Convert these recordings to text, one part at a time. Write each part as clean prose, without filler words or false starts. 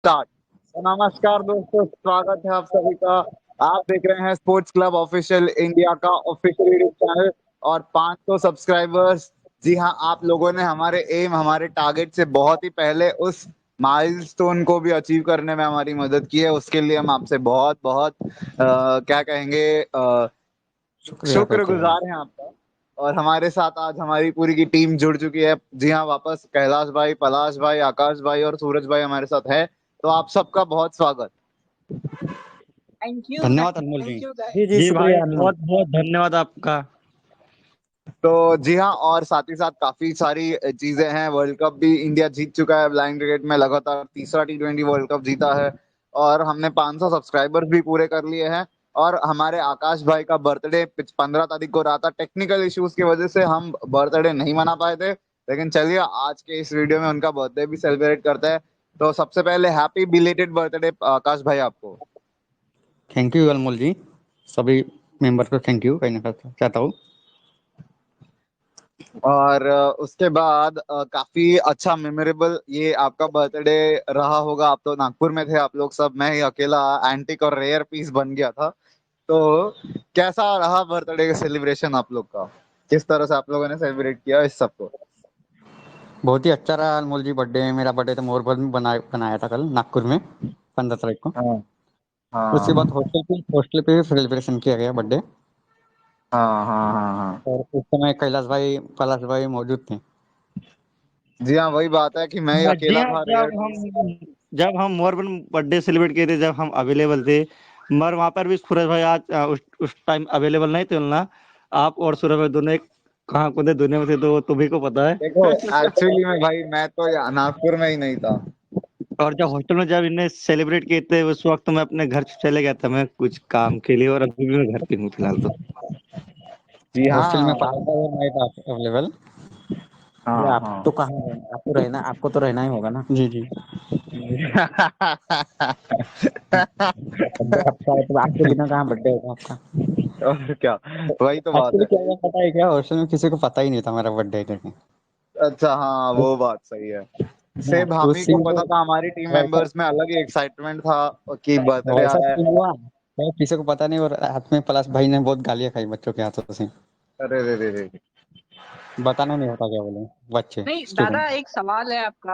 Start. तो नमस्कार दोस्तों, स्वागत है आप सभी का। आप देख रहे हैं स्पोर्ट्स क्लब ऑफिशियल इंडिया का ऑफिशियल यूट्यूब चैनल और 500 सब्सक्राइबर्स। जी हाँ, आप लोगों ने हमारे टारगेट से बहुत ही पहले उस माइलस्टोन को भी अचीव करने में हमारी मदद की है। उसके लिए हम आपसे बहुत बहुत क्या कहेंगे, शुक्रिया कहते हैं। शुक्रगुजार हैं आपका। और हमारे साथ आज हमारी पूरी की टीम जुड़ चुकी है। जी हाँ, वापस कैलाश भाई, पलाश भाई, आकाश भाई और सूरज भाई हमारे साथ है। तो आप सबका बहुत स्वागत। थैंक यू धन्यवाद Anmol ji. Thank you guys. जी जी भाई, शुक्रिया अनमोल। बहुत बहुत धन्यवाद आपका। तो जी हाँ, और साथ ही साथ काफी सारी चीजें हैं। वर्ल्ड कप भी इंडिया जीत चुका है ब्लाइंड क्रिकेट में, लगातार तीसरा T20 वर्ल्ड कप जीता है। और हमने 500 सब्सक्राइबर्स भी पूरे कर लिए हैं। और हमारे आकाश भाई का बर्थडे 15 तारीख को रहा था। टेक्निकल इश्यूज की वजह से हम बर्थडे नहीं मना पाए थे, लेकिन चलिए आज के इस वीडियो में उनका बर्थडे भी सेलिब्रेट करते हैं। तो सबसे पहले हैप्पी बिलेटेड बर्थडे आकाश भाई आपको। थैंक यू अनमोल जी। सभी मेंबर को थैंक यू कहना चाहता हूँ। और उसके बाद काफी अच्छा मेमोरेबल ये आपका बर्थडे रहा होगा। आप तो नागपुर में थे आप लोग सब, मैं ही अकेला एंटिक और रेयर पीस बन गया था। तो कैसा रहा बर्थडे का सेलिब्रेशन आप लोग का? किस तरह से आप लोगों ने सेलिब्रेट किया इस सबको? बहुत ही अच्छा रहा अनमोल जी। मेरा बर्थडे तो मोरबल में बनाया था कल नागपुर में 15 तारीख को। हाँ उसके बाद हाँ हॉस्टल पे भी सेलिब्रेशन किया गया बर्थडे। हाँ हाँ हाँ हाँ। और उस समय कैलाश भाई पलाश भाई मौजूद थे। जी हाँ, वही बात है कि मैं ही जी अकेला हाँ, था रेयर पीस। जब हम मोरबन बर्थडे सेलिब्रेट किए थे, जब हम अवेलेबल थे, मगर वहाँ पर भी सूरज भाई आज उस टाइम अवेलेबल नहीं थे ना। आप और सूरज भाई दोनों एक कहाँ कौन दुनिया में थे, तो तुम्ही को पता है। देखो, एक्चुअली में भाई मैं तो नागपुर में ही नहीं था। और जब हॉस्टल में जब इन्हें सेलिब्रेट किए थे, उस वक्त मैं अपने घर चले गया था, मैं कुछ काम के लिए, और अभी भी मैं घर पे हूँ फिलहाल तो। जी हॉस्टल में हाँ पलाश भाई और मैं था अवेलेबल। हाँ आप हाँ। तो कहाँ रहना, आपको तो रहना ही होगा ना। जी जी। बर्थडे आपका है तो आपके बिना कहाँ बर्थडे होगा आपका। और क्या, वही तो बात एक्चुअली है। क्या हुआ पता है क्या, हॉस्टल में किसी को पता ही नहीं था मेरा बर्थडे करके। अच्छा हाँ, वो बात सही है। हाँ, सिर्फ हम ही उस को सीन पता को था। हमारी टीम वैसा मेंबर्स में अलग ही एक्साइटमेंट था कि बर्थडे आ वैसा रहा है। सीन हुआ। तो किसी को पता नहीं और हाथ में पलाश भाई ने बहुत गालियां खाई बच्चों के हाथों से। अरे रे रे रे। बताना नहीं होता क्या बोले बच्चे नहीं दादा, स्टूडेंट। एक सवाल है आपका,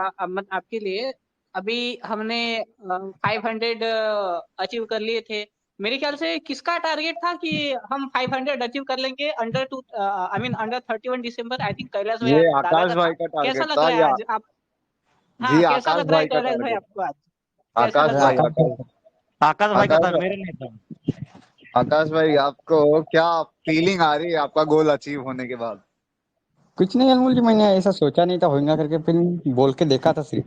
आपके लिए। अभी हमने 500 अचीव कर लिए थे। मेरे ख्याल से किसका टारगेट था कि हम 500 अचीव कर लेंगे under to I mean under 31 December? I think Kailash भाई ये दादा आकाश का भाई था। का कैसा टारगेट लग था रहा है या? आज आप? जी, हाँ, कैसा आकाश लग रहा है भाई का कैलाश भाई टारगेट। आपको आज? कैसा आकाश लग रहा भाई, है? आकाश आकाश। भाई। आकाश भाई का आकाश था, भाई, मेरे नहीं था। आकाश भाई आपको क्या फीलिंग आ रही है आपका गोल अचीव होने के बाद? कुछ नहीं अनमोल जी, मैंने ऐसा सोचा नहीं था होगा करके, फिर बोल के देखा था सिर्फ।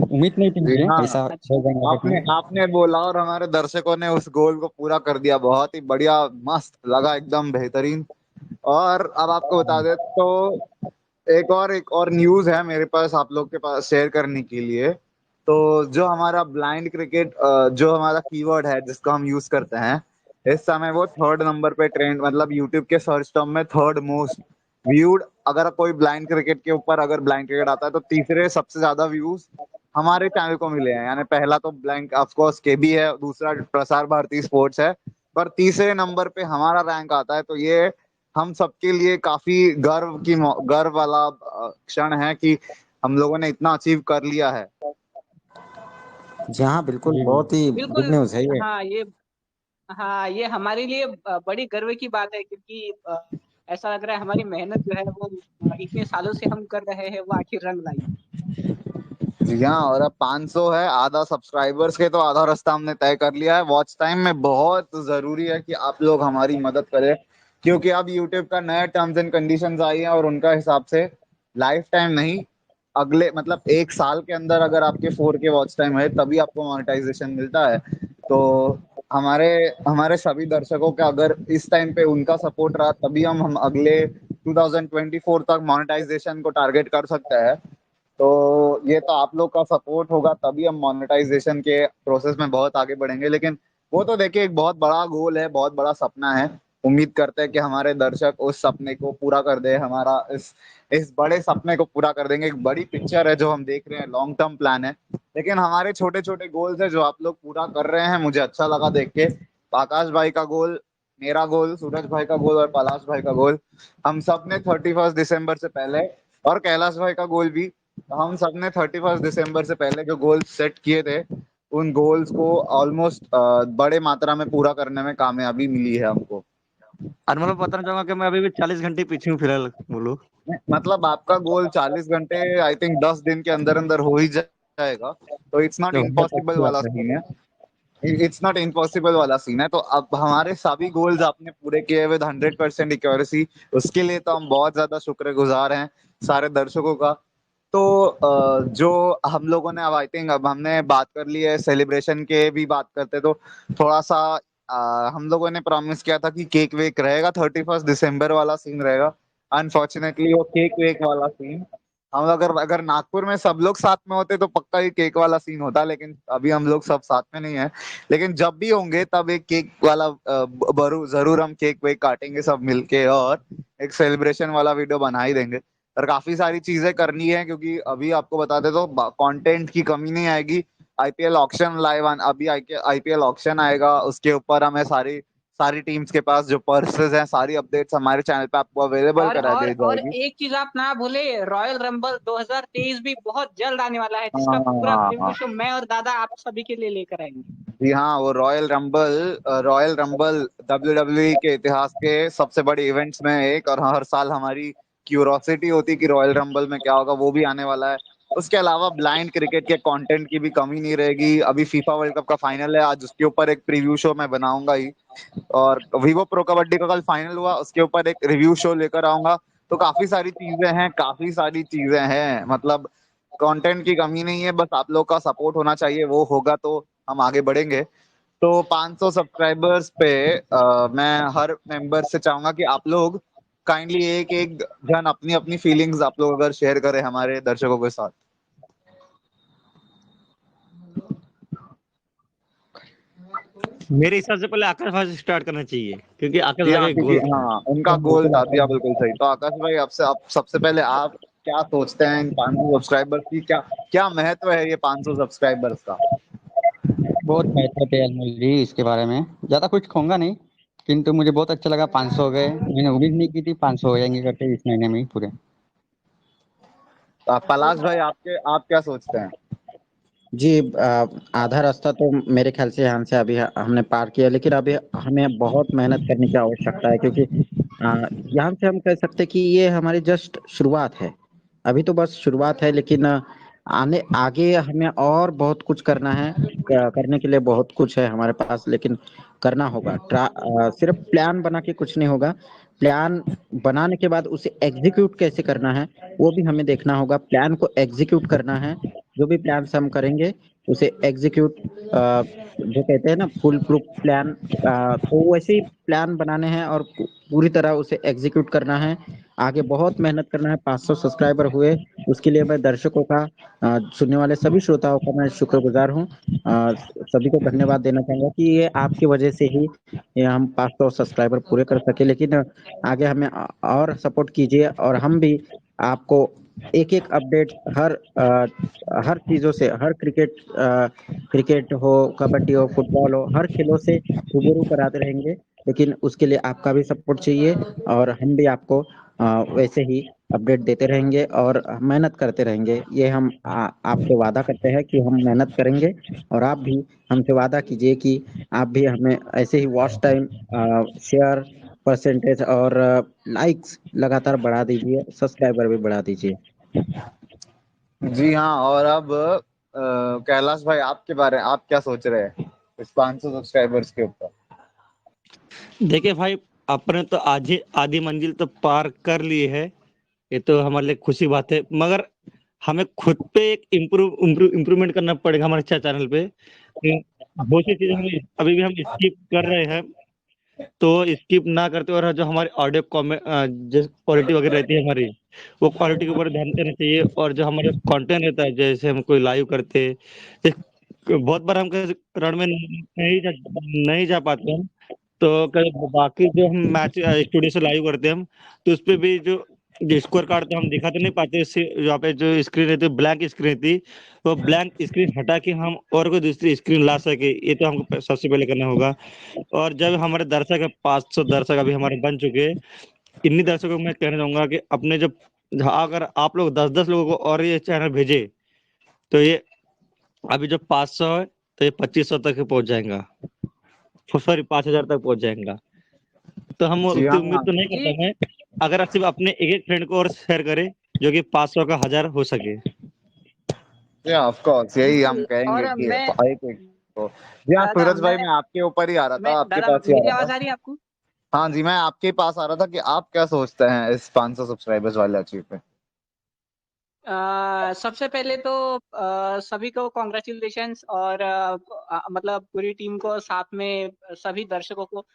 उम्मीद नहीं थी जी मुझे हाँ, ऐसा अच्छा। हो जाएगा आपने करके। आपने बोला और हमारे दर्शकों ने उस गोल को पूरा कर दिया। बहुत ही बढ़िया, मस्त लगा, एकदम बेहतरीन। और अब आपको बता दे तो एक और न्यूज है मेरे पास आप लोग के पास शेयर करने के लिए। तो जो हमारा ब्लाइंड क्रिकेट, जो हमारा कीवर्ड है जिसको हम यूज करते हैं, इस समय वो 3rd नंबर पे ट्रेंड, मतलब यूट्यूब के सर्च टर्म में 3rd मोस्ट व्यूड। अगर कोई ब्लाइंड क्रिकेट के ऊपर अगर ब्लाइंड क्रिकेट आता है तो तीसरे सबसे ज्यादा व्यूज हमारे चैनल को मिले हैं। यानी पहला तो ब्लैंक ऑफ कोर्स केबी है, दूसरा प्रसार भारती स्पोर्ट्स है, पर तीसरे नंबर पे हमारा रैंक आता है। तो ये हम सबके लिए काफी गर्व वाला क्षण है कि हम लोगों ने इतना अचीव कर लिया है। जी हाँ बिल्कुल, जी बहुत ही गुड बिल्कुल। न्यूज़ है ये। ये हमारे लिए बड़ी गर्व की बात है, क्योंकि ऐसा लग रहा है हमारी मेहनत जो है वो इतने सालों से हम कर रहे हैं, वो आखिर रंग लाई। जी हाँ, और अब 500 है, आधा सब्सक्राइबर्स के तो आधा रास्ता हमने तय कर लिया है। वॉच टाइम में बहुत जरूरी है कि आप लोग हमारी मदद करें, क्योंकि अब यूट्यूब का नया टर्म्स एंड कंडीशंस आई है और उनका हिसाब से लाइफ टाइम नहीं, अगले मतलब 1 साल के अंदर अगर आपके 4K वॉच टाइम है तभी आपको मोनेटाइजेशन मिलता है। तो हमारे हमारे सभी दर्शकों का अगर इस टाइम पे उनका सपोर्ट रहा तभी हम अगले 2024 तक मोनेटाइजेशन को टारगेट कर सकते हैं। तो ये तो आप लोग का सपोर्ट होगा तभी हम मोनेटाइजेशन के प्रोसेस में बहुत आगे बढ़ेंगे। लेकिन वो तो देखिए एक बहुत बड़ा गोल है, बहुत बड़ा सपना है। उम्मीद करते हैं कि हमारे दर्शक उस सपने को पूरा कर दे, हमारा इस बड़े सपने को पूरा कर देंगे। एक बड़ी पिक्चर है जो हम देख रहे हैं, लॉन्ग टर्म प्लान है, लेकिन हमारे छोटे छोटे गोल्स है जो आप लोग पूरा कर रहे हैं। मुझे अच्छा लगा देख के। आकाश भाई का गोल, मेरा गोल, सूरज भाई का गोल और पलाश भाई का गोल, हम सब ने 31 दिसंबर से पहले, और कैलाश भाई का गोल भी, हम सब ने 31 दिसंबर से पहले जो गोल सेट किए थे, उन गोल्स को ऑलमोस्ट बड़े मात्रा में पूरा करने में कामयाबी मिली है हमको। अनमोल, मैं बताना चाहूंगा कि मैं अभी भी 40 घंटे पीछे हूँ फिलहाल बोलो। मतलब आपका गोल 40 घंटे, आई थिंक 10 दिन के अंदर अंदर हो ही जाएगा, तो इट्स नॉट तो बहुत इम्पॉसिबल अच्छी बात वाला है। सीन है। इट्स नॉट इम्पॉसिबल वाला सीन है। तो अब हमारे सभी गोल्स आपने पूरे किए विद 100% एक्यूरेसी, उसके लिए तो हम बहुत ज्यादा शुक्रगुजार हैं सारे दर्शकों का। तो जो हम लोगों ने अब, आई थिंक अब हमने बात कर ली है सेलिब्रेशन के भी बात करते, तो थोड़ा सा हम लोगों ने प्रॉमिस किया था कि केक वेक रहेगा, 31 दिसंबर वाला सीन रहेगा। अनफॉर्चुनेटली वो केक वेक वाला सीन, हम अगर अगर नागपुर में सब लोग साथ में होते तो पक्का ही केक वाला सीन होता, लेकिन अभी हम लोग सब साथ में नहीं है। लेकिन जब भी होंगे तब एक केक वाला जरूर हम केक वेक काटेंगे सब मिलके, और एक सेलिब्रेशन वाला वीडियो बना ही देंगे। और काफी सारी चीजें करनी है, क्योंकि अभी आपको बता दे तो कंटेंट की कमी नहीं आएगी। आईपीएल ऑक्शन लाइव, अभी आईपीएल ऑक्शन आएगा, उसके ऊपर हमें सारी सारी टीम्स के पास जो पर्सेस हैं, सारी अपडेट्स हमारे चैनल पे आपको अवेलेबल करा दी और जाएगी। एक चीज आप ना भूले, रॉयल रंबल 2023 भी बहुत जल्द आने वाला है, जिसका पूरा हाँ प्रीव्यू हाँ शो मैं और दादा आप सभी के लिए लेकर आएंगे। जी हाँ, वो रॉयल रंबल WWE के इतिहास के सबसे बड़े इवेंट्स में एक, और हर साल हमारी क्यूरोसिटी होती कि रॉयल रंबल में क्या होगा, वो भी आने वाला है। उसके अलावा ब्लाइंड क्रिकेट के कंटेंट की भी कमी नहीं रहेगी। अभी फीफा वर्ल्ड कप का फाइनल है आज, उसके ऊपर एक प्रीव्यू शो मैं बनाऊंगा ही, और वीवो प्रो कबड्डी का कल फाइनल हुआ, उसके ऊपर एक रिव्यू शो लेकर आऊंगा। तो काफी सारी चीजें हैं, काफी सारी चीजें हैं, मतलब कंटेंट की कमी नहीं है, बस आप लोग का सपोर्ट होना चाहिए, वो होगा तो हम आगे बढ़ेंगे। तो 500 सब्सक्राइबर्स पे मैं हर मेंबर से चाहूंगा कि आप लोग काइंडली एक एक जन अपनी अपनी फीलिंग्स आप लोग अगर शेयर करें हमारे दर्शकों के साथ। मेरे हिसाब से पहले आकाश भाई से स्टार्ट करना चाहिए, क्योंकि आकाश जी भाई का हाँ, एक क्योंकि गोल था। हाँ उनका गोल था, दिया बिल्कुल सही। तो आकाश भाई, आपसे आप सबसे पहले आप क्या सोचते हैं इन 500 सब्सक्राइबर्स की, क्या क्या महत्व है ये 500 सब्सक्राइबर्स का? बहुत महत्व है अनमोल जी इसके बारे में, ज्यादा कुछ कहूंगा नहीं, किंतु मुझे बहुत अच्छा लगा 500 हो गए। मैंने उम्मीद नहीं की थी 500 हो जाएंगे करके इस महीने में ही पूरे। पलाश भाई, आपके आप क्या सोचते हैं? जी, आधा रास्ता तो मेरे ख्याल से यहाँ से अभी हमने पार किया, लेकिन अभी हमें बहुत मेहनत करने की आवश्यकता है, क्योंकि यहाँ से हम कह सकते हैं कि ये हमारी जस्ट शुरुआत है। अभी तो बस शुरुआत है, लेकिन आने आगे हमें और बहुत कुछ करना है। करने के लिए बहुत कुछ है हमारे पास, लेकिन करना होगा। सिर्फ प्लान बना के कुछ नहीं होगा। प्लान बनाने के बाद उसे एग्जीक्यूट कैसे करना है, वो भी हमें देखना होगा। प्लान को एग्जीक्यूट करना है, जो भी प्लान हम करेंगे उसे एग्जीक्यूट, जो कहते हैं ना फुल प्रूफ प्लान, तो वैसे ही प्लान बनाने हैं और पूरी तरह उसे एग्जीक्यूट करना है। आगे बहुत मेहनत करना है। 500 सब्सक्राइबर हुए, उसके लिए मैं दर्शकों का, सुनने वाले सभी श्रोताओं का मैं शुक्रगुजार हूँ। सभी को धन्यवाद देना चाहूंगा कि ये आपकी वजह से ही ये हम 500 सब्सक्राइबर पूरे कर सके। लेकिन आगे हमें और सपोर्ट कीजिए, और हम भी आपको एक एक अपडेट हर चीजों से, हर क्रिकेट हो, कबड्डी हो, फुटबॉल हो, हर खेलों से रूबरू कराते रहेंगे। लेकिन उसके लिए आपका भी सपोर्ट चाहिए, और हम भी आपको वैसे ही अपडेट देते रहेंगे और मेहनत करते रहेंगे। ये हम आपसे वादा करते हैं कि हम मेहनत करेंगे, और आप भी हमसे वादा कीजिए कि आप भी हमें ऐसे ही वॉच टाइम, शेयर परसेंटेज और लाइक्स लगातार बढ़ा दीजिए, सब्सक्राइबर भी बढ़ा दीजिए। जी हाँ, और अब कैलाश भाई, आपके बारे में आप क्या सोच रहे हैं इस 500 सब्सक्राइबर्स के ऊपर? देखिए भाई, अपने तो आधी आधी मंजिल तो पार कर ली है, ये तो हमारे लिए खुशी बात है। मगर हमें खुद पे एक इम्प्रूवमेंट करना पड़ेगा हमारे चैनल पे। बहुत सी चीजें हम अभी भी हम स्किप कर रहे हैं, तो स्किप ना करते, और जो हमारी ऑडियो जो क्वालिटी वगैरह रहती है हमारी, वो क्वालिटी के ऊपर ध्यान देना चाहिए। और जो हमारे कंटेंट रहता है, जैसे हम कोई लाइव करते, बहुत बार हम रण में नहीं जा पाते हैं, तो बाकी जो हम मैच स्टूडियो से लाइव करते हैं हम, तो उस पे भी जो स्कोर कार्ड तो हम दिखा तो नहीं पाते, यहाँ पे जो स्क्रीन रहती है ब्लैंक स्क्रीन थी, वो ब्लैंक स्क्रीन हटा के हम और कोई दूसरी स्क्रीन ला सके, ये तो हमको सबसे पहले करना होगा। और जब हमारे दर्शक है 500 दर्शक अभी हमारे बन चुके हैं, इन्हीं दर्शकों को मैं कहना चाहूंगा कि अपने जब अगर आप लोग 10-10 लोगों को और ये चैनल भेजे, तो ये अभी जो 500 है तो ये 2500 तक पहुंच जाएगा, सॉरी 5000 तक पहुंच जाएगा। तो हम जी उतनी हाँ उम्मीद तो नहीं जी करता मैं, अगर आप सिर्फ अपने एक फ्रेंड को और शेयर करें जो कि 500 का 1000 हो सके। जी ऑफ कोर्स, यही हम बिल्कुल। कहेंगे और कि मैं एक को। जी हाँ दादा सूरज भाई, मैं आपके ऊपर ही आ रहा था, आपके दादा पास ही आ मेरी रहा आवाज था। आ रही है आपको? हाँ जी, मैं आपके पास आ रहा था कि आप क्या सोचते हैं इस 500 सब्सक्राइबर्स वाले अचीव पे। सबसे पहले तो सभी को कॉन्ग्रेचुलेशंस, और मतलब पूरी टीम को, साथ में सभी दर्शकों को।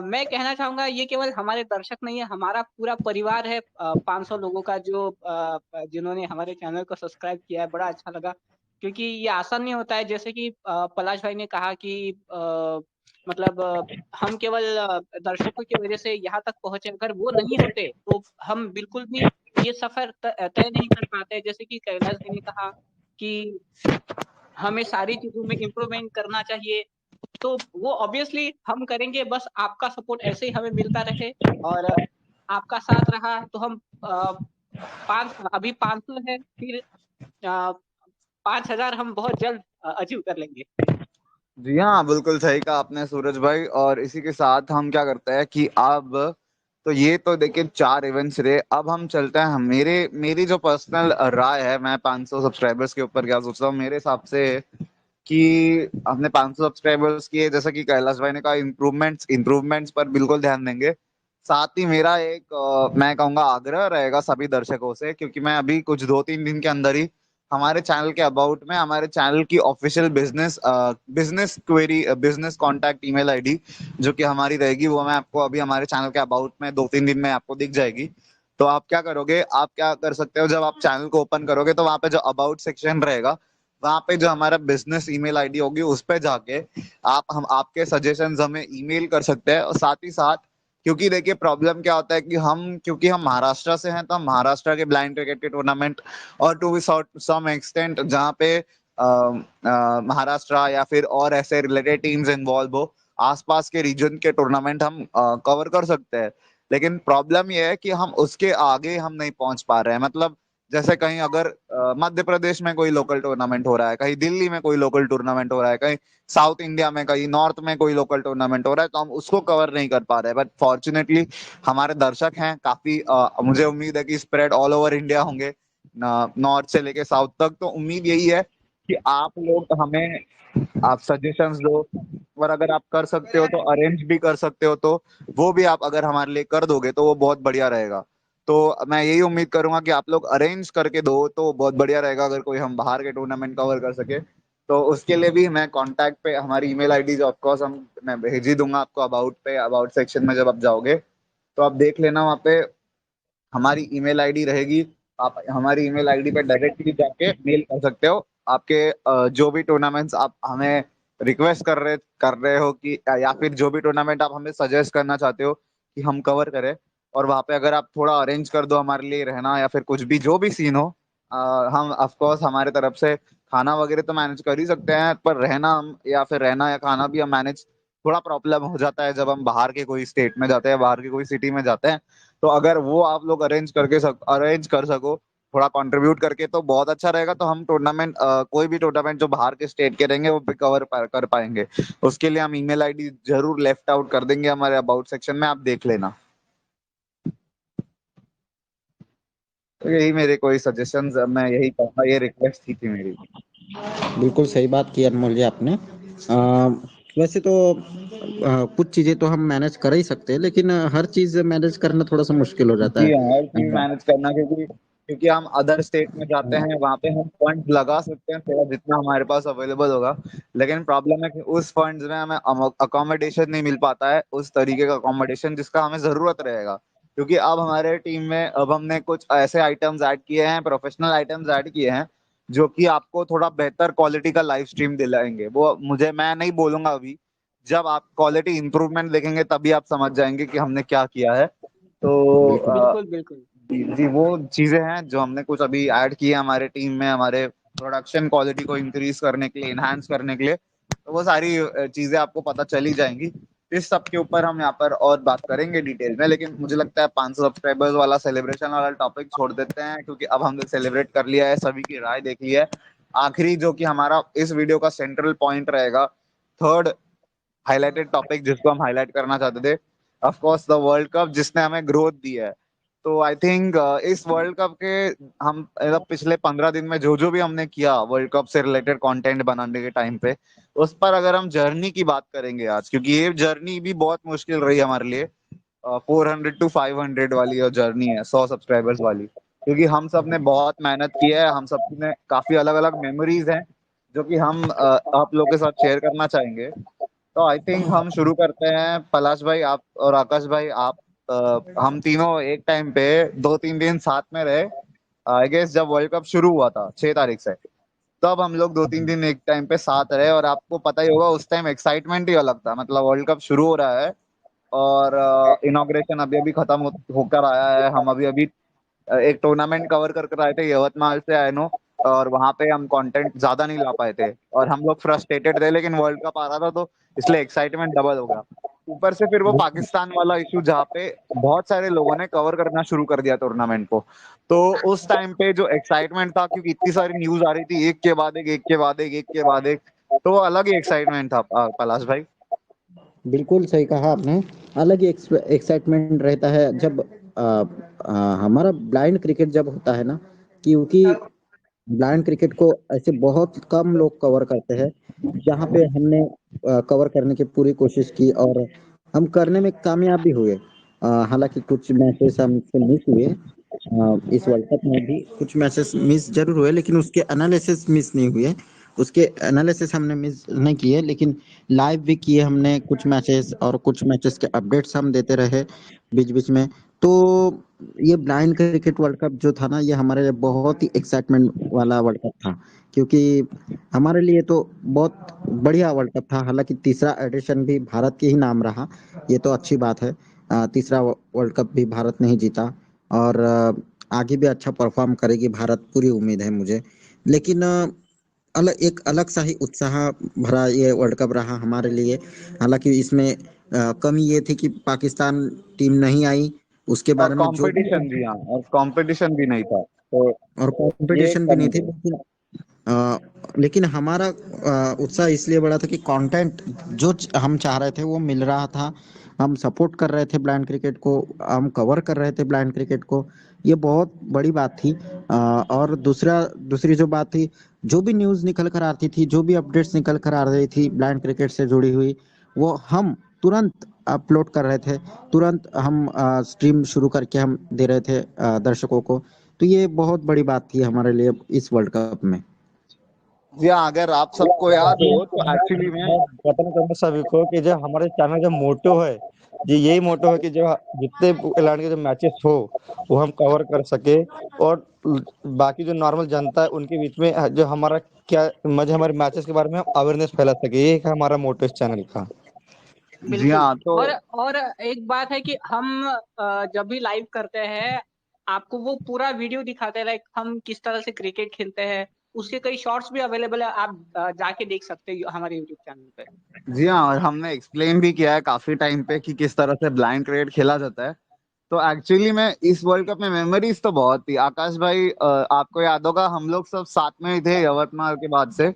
मैं कहना चाहूंगा ये केवल हमारे दर्शक नहीं है, हमारा पूरा परिवार है। 500 लोगों का जो जिन्होंने हमारे चैनल को सब्सक्राइब किया है, बड़ा अच्छा लगा। क्योंकि ये आसान नहीं होता है, जैसे कि पलाश भाई ने कहा कि मतलब हम केवल दर्शकों की वजह से यहाँ तक पहुंचे, अगर वो नहीं होते तो हम बिल्कुल भी ये सफर तय नहीं कर पाते। जैसे कि कैलाश जी ने कहा कि हमें सारी चीजों में इम्प्रूवमेंट करना चाहिए, तो वो ऑब्वियसली हम करेंगे, बस आपका सपोर्ट ऐसे ही हमें मिलता रहे। और आपका साथ रहा तो हम अभी 500 है, फिर 5000 हम बहुत जल्द अचीव कर लेंगे। जी हाँ, बिल्कुल सही कहा आपने सूरज भाई। और इसी के साथ हम क्या करते हैं कि अब तो ये तो देखिए 4 इवेंट्स रहे, अब हम चलते हैं। मेरी जो पर्सनल राय है, मैं 500 सब्सक्राइबर्स के ऊपर क्या सोचता हूँ, मेरे हिसाब से कि हमने 500 सब्सक्राइबर्स किए, जैसा कि कैलाश भाई ने कहा, इम्प्रूवमेंट्स पर बिल्कुल ध्यान देंगे। साथ ही मेरा एक मैं कहूंगा आग्रह रहेगा सभी दर्शकों से, क्योंकि मैं अभी कुछ 2-3 दिन के अंदर ही हमारे चैनल के अबाउट में हमारे चैनल की official business contact email ID जो कि हमारी रहेगी, वो मैं आपको अभी हमारे चैनल के अबाउट में 2-3 दिन में आपको दिख जाएगी। तो आप क्या करोगे, आप क्या कर सकते हो, जब आप चैनल को ओपन करोगे तो वहां पे जो अबाउट सेक्शन रहेगा, वहां पे जो हमारा बिजनेस ईमेल आईडी होगी उस पे जाके हम आपके सजेशंस हमें ईमेल कर सकते हैं। और साथ ही साथ, क्योंकि देखिए प्रॉब्लम क्या होता है कि क्योंकि हम महाराष्ट्र से हैं, तो हम महाराष्ट्र के ब्लाइंड क्रिकेट के टूर्नामेंट, और टू सम एक्सटेंट जहाँ पे महाराष्ट्र या फिर और ऐसे रिलेटेड टीम्स इन्वॉल्व हो, आसपास के रीजन के टूर्नामेंट हम कवर कर सकते हैं। लेकिन प्रॉब्लम यह है कि हम उसके आगे हम नहीं पहुंच पा रहे हैं। मतलब जैसे कहीं अगर मध्य प्रदेश में कोई लोकल टूर्नामेंट हो रहा है, कहीं दिल्ली में कोई लोकल टूर्नामेंट हो रहा है, कहीं साउथ इंडिया में, कहीं नॉर्थ में कोई लोकल टूर्नामेंट हो रहा है, तो हम उसको कवर नहीं कर पा रहे हैं। बट फॉर्चुनेटली हमारे दर्शक हैं काफी, मुझे उम्मीद है कि स्प्रेड ऑल ओवर इंडिया होंगे, नॉर्थ से लेके साउथ तक। तो उम्मीद यही है कि आप लोग हमें आप सजेशंस दो, और अगर आप कर सकते हो तो अरेंज भी कर सकते हो, तो वो भी आप अगर हमारे लिए कर दोगे तो वो बहुत बढ़िया रहेगा। तो मैं यही उम्मीद करूंगा कि आप लोग अरेंज करके दो तो बहुत बढ़िया रहेगा, अगर कोई हम बाहर के टूर्नामेंट कवर कर सके। तो उसके लिए भी मैं कांटेक्ट पे हमारी ईमेल आईडी जो ऑफकोर्स मैं भेज ही दूंगा आपको अबाउट सेक्शन में जब आप जाओगे, तो आप देख लेना, वहाँ पे हमारी ईमेल आईडी रहेगी। आप हमारी ईमेल आईडी पे डायरेक्टली जाके मेल कर सकते हो आपके जो भी टूर्नामेंट्स आप हमें रिक्वेस्ट कर रहे हो कि, या फिर जो भी टूर्नामेंट आप हमें सजेस्ट करना चाहते हो कि हम कवर करें। और वहाँ पे अगर आप थोड़ा अरेंज कर दो हमारे लिए रहना, या फिर कुछ भी जो भी सीन हो, हम ऑफ कोर्स हमारे तरफ से खाना वगैरह तो मैनेज कर ही सकते हैं, पर रहना या फिर रहना या खाना भी हम मैनेज, थोड़ा प्रॉब्लम हो जाता है जब हम बाहर के कोई स्टेट में जाते हैं, बाहर की कोई सिटी में जाते हैं। तो अगर वो आप लोग अरेंज कर सको थोड़ा कंट्रीब्यूट करके, तो बहुत अच्छा रहेगा। तो हम कोई भी टूर्नामेंट जो बाहर के स्टेट के रहेंगे वो भी कर पाएंगे। उसके लिए हम ईमेल आईडी जरूर लेफ्ट आउट कर देंगे हमारे अबाउट सेक्शन में, आप देख लेना। तो यही मेरे कोई सजेशंस, मैं यही कहूँगा, ये रिक्वेस्ट थी मेरी। बिल्कुल सही बात की अनमोल जी आपने। वैसे तो कुछ चीजें तो हम मैनेज कर ही सकते हैं, लेकिन हर चीज मैनेज करना थोड़ा सा मुश्किल हो जाता जी है। हाँ, हर चीज मैनेज करना, क्योंकि क्योंकि हम अदर स्टेट में जाते हैं, वहां पे हम फंड लगा सकते हैं थोड़ा जितना हमारे पास अवेलेबल होगा। लेकिन प्रॉब्लम है कि उस फंड्स में हमें अकोमोडेशन नहीं मिल पाता है, उस तरीके का अकोमोडेशन जिसका हमें जरूरत रहेगा। क्योंकि अब हमारे टीम में अब हमने कुछ ऐसे आइटम्स ऐड किए हैं, प्रोफेशनल आइटम्स ऐड किए हैं, जो कि आपको थोड़ा बेहतर क्वालिटी का लाइव स्ट्रीम दिलाएंगे। वो मुझे मैं नहीं बोलूंगा अभी, जब आप क्वालिटी इंप्रूवमेंट देखेंगे तभी आप समझ जाएंगे कि हमने क्या किया है। तो बिल्कुल बिल्कुल बिल्कुल जी वो चीजें हैं जो हमने कुछ अभी ऐड की है हमारे टीम में, हमारे प्रोडक्शन क्वालिटी को इंक्रीज करने के लिए, इनहांस करने के लिए। तो वो सारी चीजें आपको पता चली जाएंगी। इस सब के ऊपर हम यहाँ पर और बात करेंगे डिटेल में, लेकिन मुझे लगता है 500 सब्सक्राइबर्स वाला सेलिब्रेशन वाला टॉपिक छोड़ देते हैं, क्योंकि अब हमने सेलिब्रेट कर लिया है, सभी की राय देख ली है। आखिरी जो कि हमारा इस वीडियो का सेंट्रल पॉइंट रहेगा, थर्ड हाईलाइटेड टॉपिक जिसको हम हाईलाइट करना चाहते थे, of course the world cup, जिसने हमें ग्रोथ दी है। तो आई थिंक इस वर्ल्ड कप के हम मतलब पिछले 15 दिन में जो जो भी हमने किया वर्ल्ड कप से रिलेटेड कंटेंट बनाने के टाइम पे, उस पर अगर हम जर्नी की बात करेंगे आज, क्योंकि ये जर्नी भी बहुत मुश्किल रही हमारे लिए, 400 to 500 वाली जो जर्नी है 100 सब्सक्राइबर्स वाली, क्योंकि हम सब ने बहुत मेहनत की है, हम सब ने काफी अलग अलग मेमोरीज हैं जो कि हम आप लोगों के साथ शेयर करना चाहेंगे। तो आई थिंक हम शुरू करते हैं। पलाश भाई आप और आकाश भाई आप हम तीनों एक टाइम पे 2-3 दिन साथ में रहे, आई गेस जब वर्ल्ड कप शुरू हुआ था 6 तारीख से, तब हम लोग 2-3 दिन एक टाइम पे साथ रहे। और आपको पता ही होगा उस टाइम एक्साइटमेंट ही अलग था, मतलब वर्ल्ड कप शुरू हो रहा है और इनॉग्रेशन अभी अभी खत्म होकर आया है। हम अभी अभी एक टूर्नामेंट कवर कर आए थे यवतमाल से, आई नो, और वहां पे हम कंटेंट ज्यादा नहीं ला पाए थे और हम लोग फ्रस्ट्रेटेड थे, लेकिन वर्ल्ड कप आ रहा था तो इसलिए एक्साइटमेंट डबल हो गया। ऊपर से फिर वो पाकिस्तान वाला इशू जहाँ पे बहुत सारे लोगों ने कवर करना शुरू कर दिया टूर्नामेंट को, तो उस टाइम पे जो एक्साइटमेंट था, क्योंकि इतनी सारी न्यूज आ रही थी एक के बाद एक, एक के बाद एक, एक के बाद एक, तो वो अलग ही एक्साइटमेंट था। पलाश भाई बिल्कुल सही कहा आपने। अलग ही एक्साइटमेंट रहता है जब हमारा ब्लाइंड क्रिकेट जब होता है ना, क्योंकि ब्लाइंड क्रिकेट को ऐसे बहुत कम लोग कवर करते हैं, जहाँ पे हमने कवर करने की पूरी कोशिश की और हम करने में कामयाब भी हुए। हालांकि कुछ मैचेस हमसे मिस हुए, इस वर्ल्ड कप में भी कुछ मैचेस मिस जरूर हुए, लेकिन उसके एनालिसिस मिस नहीं हुए। उसके एनालिसिस हमने मिस नहीं किए, लेकिन लाइव भी किए हमने कुछ मैचेस, और कुछ मैचेस के अपडेट्स हम देते रहे बीच बीच में। तो ये ब्लाइंड क्रिकेट वर्ल्ड कप जो था ना, ये हमारे लिए बहुत ही एक्साइटमेंट वाला वर्ल्ड कप था, क्योंकि हमारे लिए तो बहुत बढ़िया वर्ल्ड कप था। हालांकि तीसरा एडिशन भी भारत के ही नाम रहा, ये तो अच्छी बात है। तीसरा वर्ल्ड कप भी भारत ने ही जीता, और आगे भी अच्छा परफॉर्म करेगी भारत, पूरी उम्मीद है मुझे। लेकिन एक अलग सा ही उत्साह भरा ये वर्ल्ड कप रहा हमारे लिए। हालांकि इसमें कमी ये थी कि पाकिस्तान टीम नहीं आई, उसके और बारे में जो भी, कंपटीशन भी, हाँ, और कंपटीशन भी नहीं था, तो और ये एक कंपटीशन भी नहीं कमी थी। थी। लेकिन हमारा उत्साह इसलिए बढ़ा था कि कंटेंट जो हम चाह रहे थे वो मिल रहा था। हम सपोर्ट कर रहे थे ब्लाइंड क्रिकेट को, हम कवर कर रहे थे ब्लाइंड क्रिकेट को। ये बहुत बड़ी बात थी। और दूसरी जो बात थी, जो भी न्यूज़ निकल कर आती थी, जो भी अपडेट्स निकल कर आ रही थी ब्लाइंड क्रिकेट से जुड़ी हुई, वो हम तुरंत अपलोड कर रहे थे। तुरंत हम स्ट्रीम शुरू करके हम दे रहे थे दर्शकों को। तो ये बहुत बड़ी बात थी हमारे लिए इस वर्ल्ड कप में। जी हाँ, अगर आप सबको याद हो तो एक्चुअली में मैं बताना चाहूंगा सभी को कि जो हमारे चैनल का मोटो है, जी यही मोटो है कि जो जितने खिलाड़ी के जो मैचेस हो वो हम कवर कर सके, और बाकी जो नॉर्मल जनता है उनके बीच में जो हमारा क्या मजे, हमारे मैचेस के बारे में हम अवेयरनेस फैला सके, ये है हमारा मोटो इस चैनल का। जी बिल्कुल। हाँ, तो और एक बात है कि हम जब भी लाइव करते हैं आपको वो पूरा वीडियो दिखाते हैं, लाइक हम किस तरह से क्रिकेट खेलते हैं, उसके कई शॉर्ट्स भी अवेलेबल है, आप जाके देख सकते हो हमारे यूट्यूब चैनल पे। जी हाँ, और हमने एक्सप्लेन भी किया है काफी टाइम पे कि किस तरह से ब्लाइंड क्रिकेट खेला जाता है। तो एक्चुअली में इस वर्ल्ड कप में मेमोरीज तो बहुत थी। आकाश भाई आपको याद होगा हम लोग सब साथ में ही थे यवतमाल के बाद से,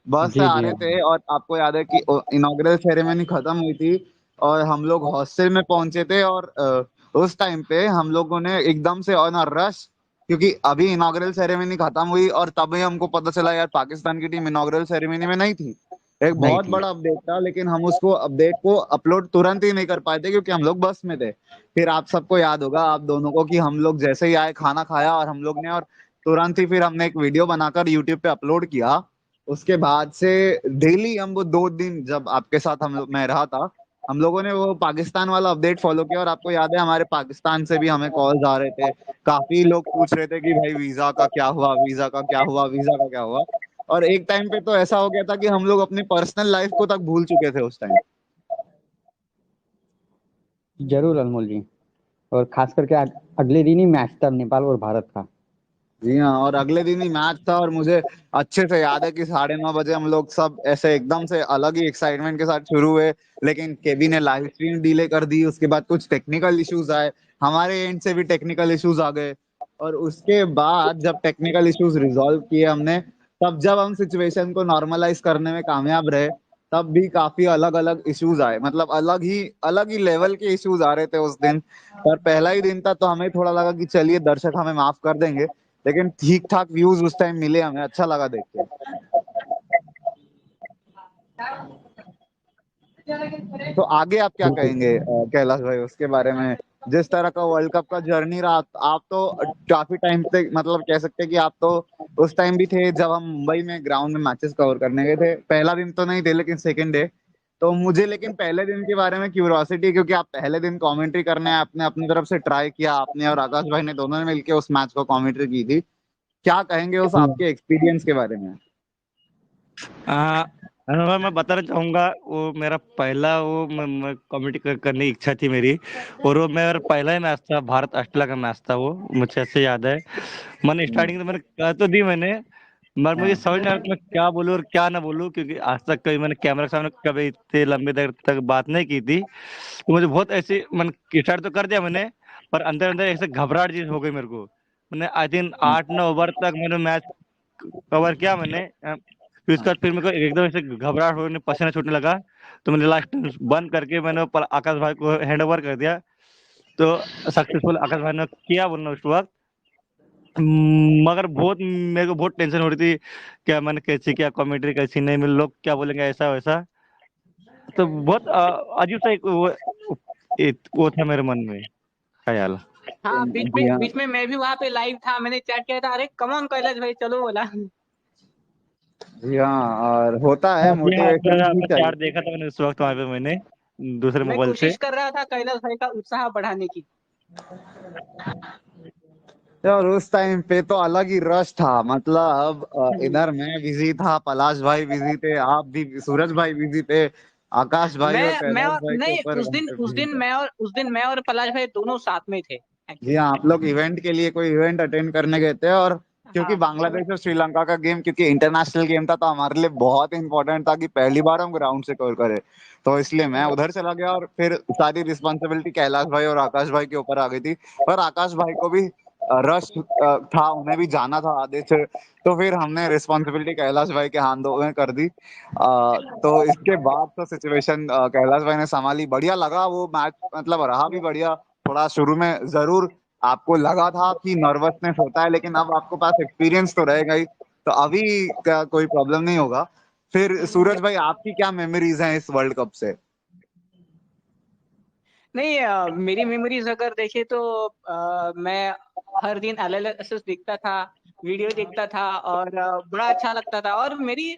बस से जी आ जी। रहे थे, और आपको याद है कि इनॉग्रल सेरेमनी खत्म हुई थी और हम लोग हॉस्टल में पहुंचे थे, और उस टाइम पे हम लोगों ने एकदम से ऑन रश, क्योंकि अभी इनॉग्रल सेरेमनी खत्म हुई और तभी हमको पता चला यार पाकिस्तान की टीम इनॉग्रल सेरेमनी में नहीं थी। एक नहीं बहुत थी। बड़ा अपडेट था, लेकिन हम उसको अपडेट को अपलोड तुरंत ही नहीं कर पाए थे क्योंकि हम लोग बस में थे। फिर आप सबको याद होगा आप दोनों को कि हम लोग जैसे ही आए खाना खाया और हम लोग ने, और तुरंत ही फिर हमने एक वीडियो बनाकर यूट्यूब पे अपलोड किया। उसके बाद से डेली हम वो 2 दिन जब आपके साथ हम लोग मैं रहा था, हम लोगों ने वो पाकिस्तान वाला अपडेट फॉलो किया। और आपको याद है हमारे पाकिस्तान से भी हमें कॉल्स आ रहे थे, काफी लोग पूछ रहे थे कि भाई वीजा का क्या हुआ, वीजा का क्या हुआ, वीजा का क्या हुआ। और एक टाइम पे तो ऐसा हो गया था कि हम लोग अपनी पर्सनल लाइफ को तक भूल चुके थे उस टाइम। जरूर अनमोल जी। और खास करके अगले दिन ही मैच था नेपाल और भारत का। जी हाँ, और अगले दिन ही मैच था और मुझे अच्छे से याद है कि 9:30 बजे हम लोग सब ऐसे एकदम से अलग ही एक्साइटमेंट के साथ शुरू हुए, लेकिन केबी ने लाइव स्ट्रीम डिले कर दी। उसके बाद कुछ टेक्निकल इश्यूज आए, हमारे एंड से भी टेक्निकल इश्यूज आ गए, और उसके बाद जब टेक्निकल इश्यूज रिजॉल्व किए हमने, तब जब हम सिचुएशन को नॉर्मलाइज करने में कामयाब रहे, तब भी काफी अलग अलग इश्यूज आए, मतलब अलग ही लेवल के इश्यूज आ रहे थे उस दिन। पर पहला ही दिन था तो हमें थोड़ा लगा कि चलिए दर्शक हमें माफ कर देंगे, लेकिन ठीक ठाक व्यूज उस टाइम मिले हमें, अच्छा लगा देख के। तो आगे आप क्या कहेंगे कैलाश भाई उसके बारे में, जिस तरह का वर्ल्ड कप का जर्नी रहा? आप तो काफी टाइम से, मतलब कह सकते हैं कि आप तो उस टाइम भी थे जब हम मुंबई में ग्राउंड में मैचेस कवर करने गए थे। पहला दिन तो नहीं थे लेकिन सेकंड डे। तो मुझे लेकिन पहले दिन के बारे में क्यूरियोसिटी, क्योंकि आप पहले दिन कमेंट्री करने आपने अपनी तरफ से ट्राई किया, आपने और आकाश भाई ने दोनों ने मिलकर उस मैच को कमेंट्री की थी। क्या कहेंगे उस आपके एक्सपीरियंस के बारे में? अनुभव मैं बताना चाहूंगा, वो मेरा पहला वो कमेटी करने की इच्छा थी मेरी, और वो मेरा पहला ही मैच था, भारत ऑस्ट्रेलिया का मैच था वो, मुझे ऐसे याद है। मैंने स्टार्टिंग तो मैंने कह तो दी मैंने, मगर मुझे समझ नहीं आ रहा था मैं क्या बोलूँ और क्या ना बोलूँ, क्योंकि आज तक कभी मैंने कैमरा के सामने कभी इतने लंबे देर तक बात नहीं की थी। तो मुझे बहुत ऐसे, मैंने स्टार्ट तो कर दिया मैंने, पर अंदर अंदर ऐसे घबराहट चीज हो गई मेरे को। मैंने आई थिंक 8-9 ओवर तक मैंने मैच कवर किया मैंने। फिर उसके बाद फिर मेरे को एकदम ऐसे घबराहट होने, पसीना छूटने लगा। तो मैंने लास्ट बंद करके मैंने आकाश भाई को हैंड ओवर कर दिया। तो सक्सेसफुल आकाश भाई ने किया बोलना उस वक्त। मगर बहुत मेरे को बहुत टेंशन हो रही थी, क्या मैंने कैसे किया, कमेंट्री कैसी नहीं, मेरे लोग क्या बोलेंगे, ऐसा वैसा। तो बहुत अजीब सा वो था मेरे मन में ख्याल। हाँ, जी हाँ। बीच में मैं भी वहां पे लाइव था, मैंने चैट किया था, अरे कम ऑन कैलाश भाई चलो बोला। जी हाँ, और होता है, जी हाँ, मोटिवेशन भी आपका चाहिए। चार्ट देखा था मैंने उस वक्त वहां पे, मैंने दूसरे मैं मोबाइल से। कोशिश कर रहा था कैलाश भाई का उत्साह बढ़ाने की। और उस टाइम पे तो अलग ही रश था, मतलब इधर मैं बिजी था, पलाश भाई बिजी थे, आप भी, सूरज भाई बिजी थे, आकाश भाई और मैं कैलाश और भाई के नहीं, ऊपर वहां पे भीड़ था। उस दिन मैं और पलाश भाई दोनों साथ में थे जी एक्चुअली। हाँ, आप लोग इवेंट के लिए कोई इवेंट अटेंड करने गए थे, और क्योंकि हाँ, बांग्लादेश और श्रीलंका का गेम, क्योंकि इंटरनेशनल गेम था, तो हमारे लिए बहुत इंपॉर्टेंट था कि पहली बार हम ग्राउंड से कवर करें। तो इसलिए मैं उधर चला गया, और फिर सारी रिस्पॉन्सिबिलिटी कैलाश भाई और आकाश भाई के ऊपर आ गई थी। पर आकाश भाई को भी रश था, उन्हें भी जाना था आधे से, तो फिर हमने रिस्पॉन्सिबिलिटी कैलाश भाई के हाथों में कर दी। तो इसके बाद तो सिचुएशन कैलाश भाई ने संभाली, बढ़िया लगा वो मैच, मतलब रहा भी बढ़िया। थोड़ा शुरू में जरूर आपको लगा था कि नर्वसनेस होता है, लेकिन अब आपको पास एक्सपीरियंस तो रहेगा ही, तो अभी का कोई प्रॉब्लम नहीं होगा। फिर सूरज भाई, आपकी क्या मेमोरीज हैं इस वर्ल्ड कप से? नहीं, मेरी मेमोरीज अगर देखे तो मैं हर दिन एलएलएसएस देखता था, वीडियो देखता था, और बड़ा अच्छा लगता था। और मेरी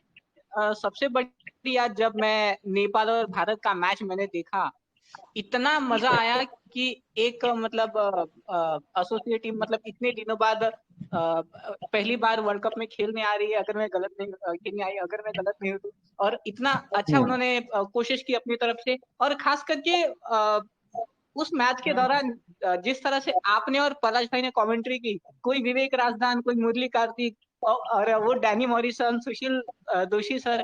सबसे बड़ी याद, जब मैं नेपाल और भारत का मैच मैंने देखा, इतना मजा आया कि एक मतलब एसोसिएट टीम, मतलब इतने दिनों बाद पहली बार वर्ल्ड कप में खेलने आ रही है, अगर मैं गलत नहीं खेलने आई, अगर मैं गलत नहीं हूँ तो। और इतना अच्छा उन्होंने कोशिश की अपनी तरफ से। और खास करके उस मैच के दौरान जिस तरह से आपने और पलाश भाई ने कमेंट्री की, कोई विवेक राजदान, कोई मुरली कार्तिक, और वो डैनी मॉरिसन, सुशील दोषी सर,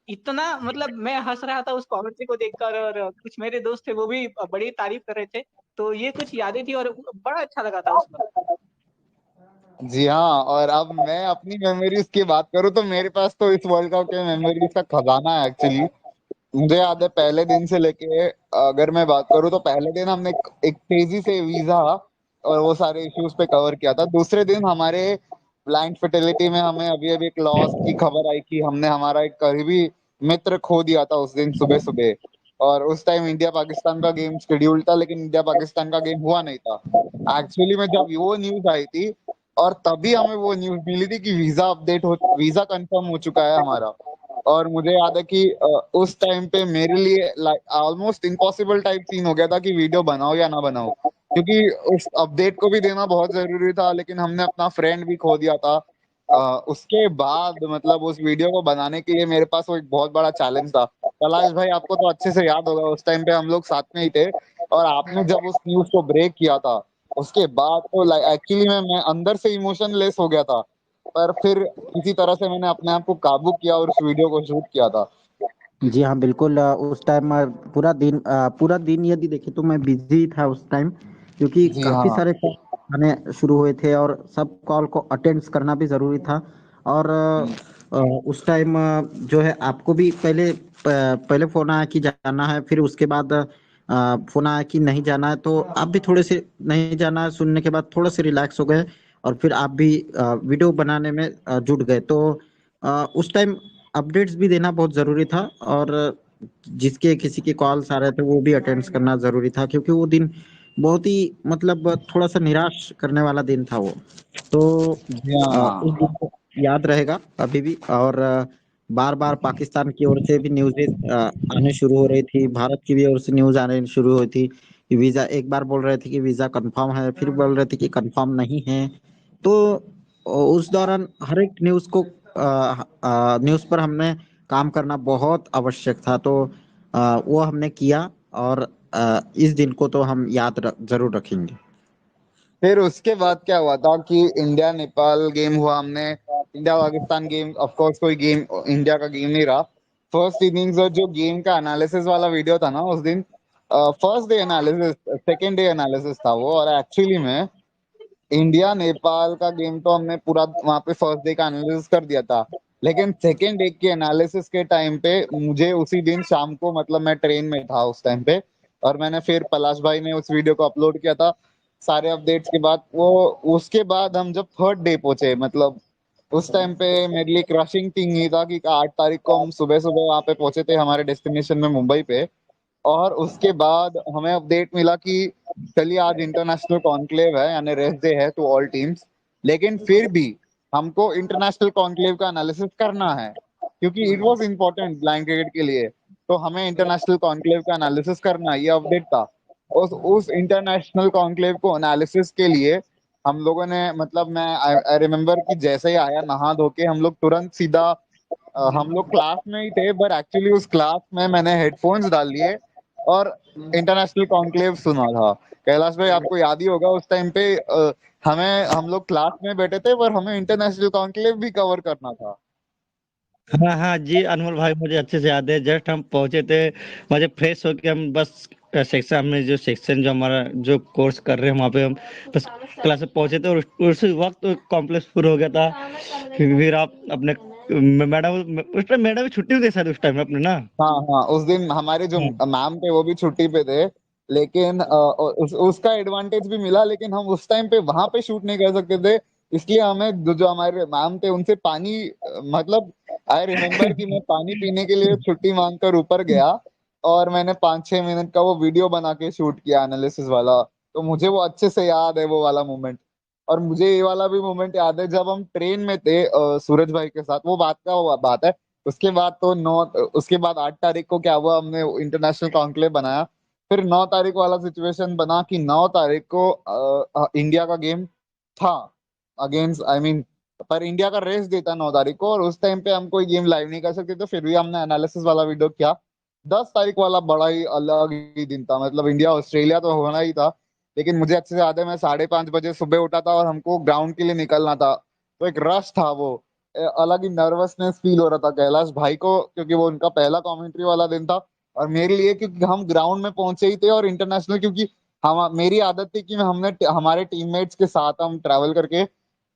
इतना मतलब मैं हंस रहा था उस कमेंट्री को देखकर, और कुछ मेरे दोस्त थे वो भी बड़ी तारीफ कर रहे थे। तो ये कुछ यादें थी और बड़ा अच्छा लगा था उस वक्त। जी हाँ, और अब मैं अपनी मेमोरीज की बात करूँ तो मेरे पास तो इस वर्ल्ड कप के मेमोरीज का खजाना है एक्चुअली। मुझे याद है पहले दिन से लेके, अगर मैं बात करूँ तो पहले दिन हमने एक तेजी से वीजा और वो सारे इश्यूज पे कवर किया था। दूसरे दिन हमारे ब्लाइंड फर्टिलिटी में हमें अभी अभी एक लॉस की खबर आई कि हमने हमारा एक करीबी मित्र खो दिया था उस दिन सुबह सुबह। और उस टाइम इंडिया पाकिस्तान का गेम शेड्यूल था, लेकिन इंडिया पाकिस्तान का गेम हुआ नहीं था एक्चुअली में। जब वो न्यूज आई थी, और तभी हमें वो न्यूज मिली थी कि वीजा कंफर्म हो चुका है हमारा। और मुझे याद है कि उस टाइम पे मेरे लिए ऑलमोस्ट इम्पॉसिबल टाइप सीन हो गया था कि वीडियो बनाओ या ना बनाओ, क्योंकि उस अपडेट को भी देना बहुत जरूरी था, लेकिन हमने अपना फ्रेंड भी खो दिया था। उसके बाद मतलब उस वीडियो को बनाने के लिए मेरे पास वो एक बहुत बड़ा चैलेंज था। कैलाश भाई, आपको तो अच्छे से याद होगा, उस टाइम पे हम लोग साथ में ही थे। और आपने जब उस न्यूज को ब्रेक किया था उसके बाद तो एक्चुअली मैं अंदर से इमोशनलेस हो गया था, पर फिर किसी तरह से मैंने अपने आप को काबू किया और उस वीडियो को शूट किया था। जी हाँ, बिल्कुल। उस टाइम पूरा दिन यदि देखें तो मैं बिजी था उस टाइम, क्योंकि जी काफ़ी हाँ। सारे कॉल आने शुरू हुए थे और सब कॉल को अटेंड करना भी ज़रूरी था। और उस टाइम जो है आपको भी पहले फ़ोन आया कि जाना है, फिर उसके बाद फ़ोन आया कि नहीं जाना है, तो आप भी थोड़े से नहीं जाना है सुनने के बाद थोड़े से रिलैक्स हो गए और फिर आप भी वीडियो बनाने में जुट गए। तो उस टाइम अपडेट्स भी देना बहुत ज़रूरी था और जिसके किसी के कॉल्स आ रहे थे वो भी अटेंड करना ज़रूरी था, क्योंकि वो दिन बहुत ही मतलब थोड़ा-सा निराश करने वाला दिन था वो। तो जी हाँ। उस दिन को याद रहेगा अभी भी। और बार-बार पाकिस्तान की ओर से भी न्यूज़ेज़ आने शुरू हो रही थी, भारत की भी ओर से न्यूज़ आने शुरू हुई थी कि वीज़ा, एक बार बोल रहे थे कि वीज़ा कन्फर्म है, फिर बोल रहे थे कि कन्फर्म नहीं है। तो उस दौरान हर एक न्यूज़ पर हमने काम करना बहुत आवश्यक था। तो वो हमने किया और इस दिन को तो हम ज़रूर रखेंगे। फिर उसके बाद क्या हुआ था कि इंडिया नेपाल गेम हुआ, हमने India Pakistan game, of course कोई गेम इंडिया का गेम नहीं रहा। फर्स्ट इनिंग्स और जो गेम का एनालिसिस वाला वीडियो था ना उस दिन, first day analysis, second day analysis था वो। और एक्चुअली में इंडिया नेपाल का गेम तो हमने पूरा वहां पे फर्स्ट डे का एनालिसिस कर दिया था, लेकिन सेकेंड डे के एनालिसिस के टाइम पे मुझे उसी दिन शाम को, मतलब मैं ट्रेन में था उस टाइम पे, और मैंने फिर पलाश भाई ने उस वीडियो को अपलोड किया था सारे अपडेट्स के बाद। वो उसके बाद हम जब थर्ड डे पहुंचे, मतलब उस टाइम पे मेरे लिए क्रशिंग थिंग ये था कि 8 तारीख को हम सुबह सुबह वहां पे पहुंचे थे हमारे डेस्टिनेशन में मुंबई पे। और उसके बाद हमें अपडेट मिला कि चलिए आज इंटरनेशनल कॉन्क्लेव है, यानी रेस्ट डे है टू ऑल टीम्स, लेकिन फिर भी हमको इंटरनेशनल कॉन्क्लेव का एनालिसिस करना है क्योंकि it was important blind cricket के लिए। तो हमें इंटरनेशनल कॉन्क्लेव का एनालिसिस करना है, ये अपडेट था। उस इंटरनेशनल कॉन्क्लेव को एनालिसिस के लिए हम लोगों ने, मतलब मैं आई रिमेम्बर कि जैसे ही आया नहा धो के हम लोग तुरंत सीधा हम लोग क्लास में ही थे, पर एक्चुअली उस क्लास में मैंने हेडफोन्स डाल लिए और इंटरनेशनल कॉन्क्लेव सुना था। कैलाश भाई आपको याद ही होगा उस टाइम पे हम लोग क्लास में बैठे थे पर हमें इंटरनेशनल कॉन्क्लेव भी कवर करना था। हाँ हाँ जी, अनमोल भाई मुझे अच्छे से याद है। जस्ट हम पहुंचे थे, मुझे फ्रेश होके हम बस सेक्शन में जो सेक्शन जो हमारा जो कोर्स कर रहे हैं वहाँ पे हम बस क्लास में पहुंचे थे और उस वक्त कॉम्प्लेक्स पूरा हो गया था। फिर आप अपने मैडम, उस टाइम मैडम की छुट्टी हुई थी शायद उस टाइम अपने ना। हाँ हाँ, उस दिन हमारे जो हाँ मैम थे वो भी छुट्टी पे थे, लेकिन उसका एडवांटेज भी मिला, लेकिन हम उस टाइम पे वहां पे शूट नहीं कर सकते थे। इसलिए हमें जो जो हमारे मैम थे उनसे पानी, मतलब आई रिमेम्बर कि मैं पानी पीने के लिए छुट्टी मांगकर ऊपर गया और मैंने 5-6 मिनट का वो वीडियो बना के शूट किया एनालिसिस वाला। तो मुझे वो अच्छे से याद है वो वाला मोमेंट। और मुझे ये वाला भी मोमेंट याद है जब हम ट्रेन में थे सूरज भाई के साथ, वो बात है। उसके बाद तो 8 तारीख को क्या हुआ, हमने इंटरनेशनल कॉन्क्लेव बनाया। फिर 9 तारीख वाला सिचुएशन बना कि 9 तारीख को इंडिया का गेम था अगेंस्ट, आई मीन, पर इंडिया का रेस देता 9 तारीख को, और उस टाइम पे हम कोई गेम लाइव नहीं कर सकते, तो फिर भी हमने एनालिसिस वाला वीडियो किया। 10 तारीख वाला बड़ा ही अलग ही दिन था, मतलब इंडिया ऑस्ट्रेलिया तो होना ही था, लेकिन मुझे अच्छे से याद है मैं 5:30 बजे सुबह उठा था और हमको ग्राउंड के लिए निकलना था। तो एक रश था वो, अलग ही नर्वसनेस फील हो रहा था कैलाश भाई को, क्योंकि वो उनका पहला कमेंट्री वाला दिन था, और मेरे लिए क्योंकि हम ग्राउंड में पहुंचे ही थे और इंटरनेशनल, क्योंकि हम, मेरी आदत थी कि हमने हमारे टीममेट्स के साथ हम ट्रैवल करके,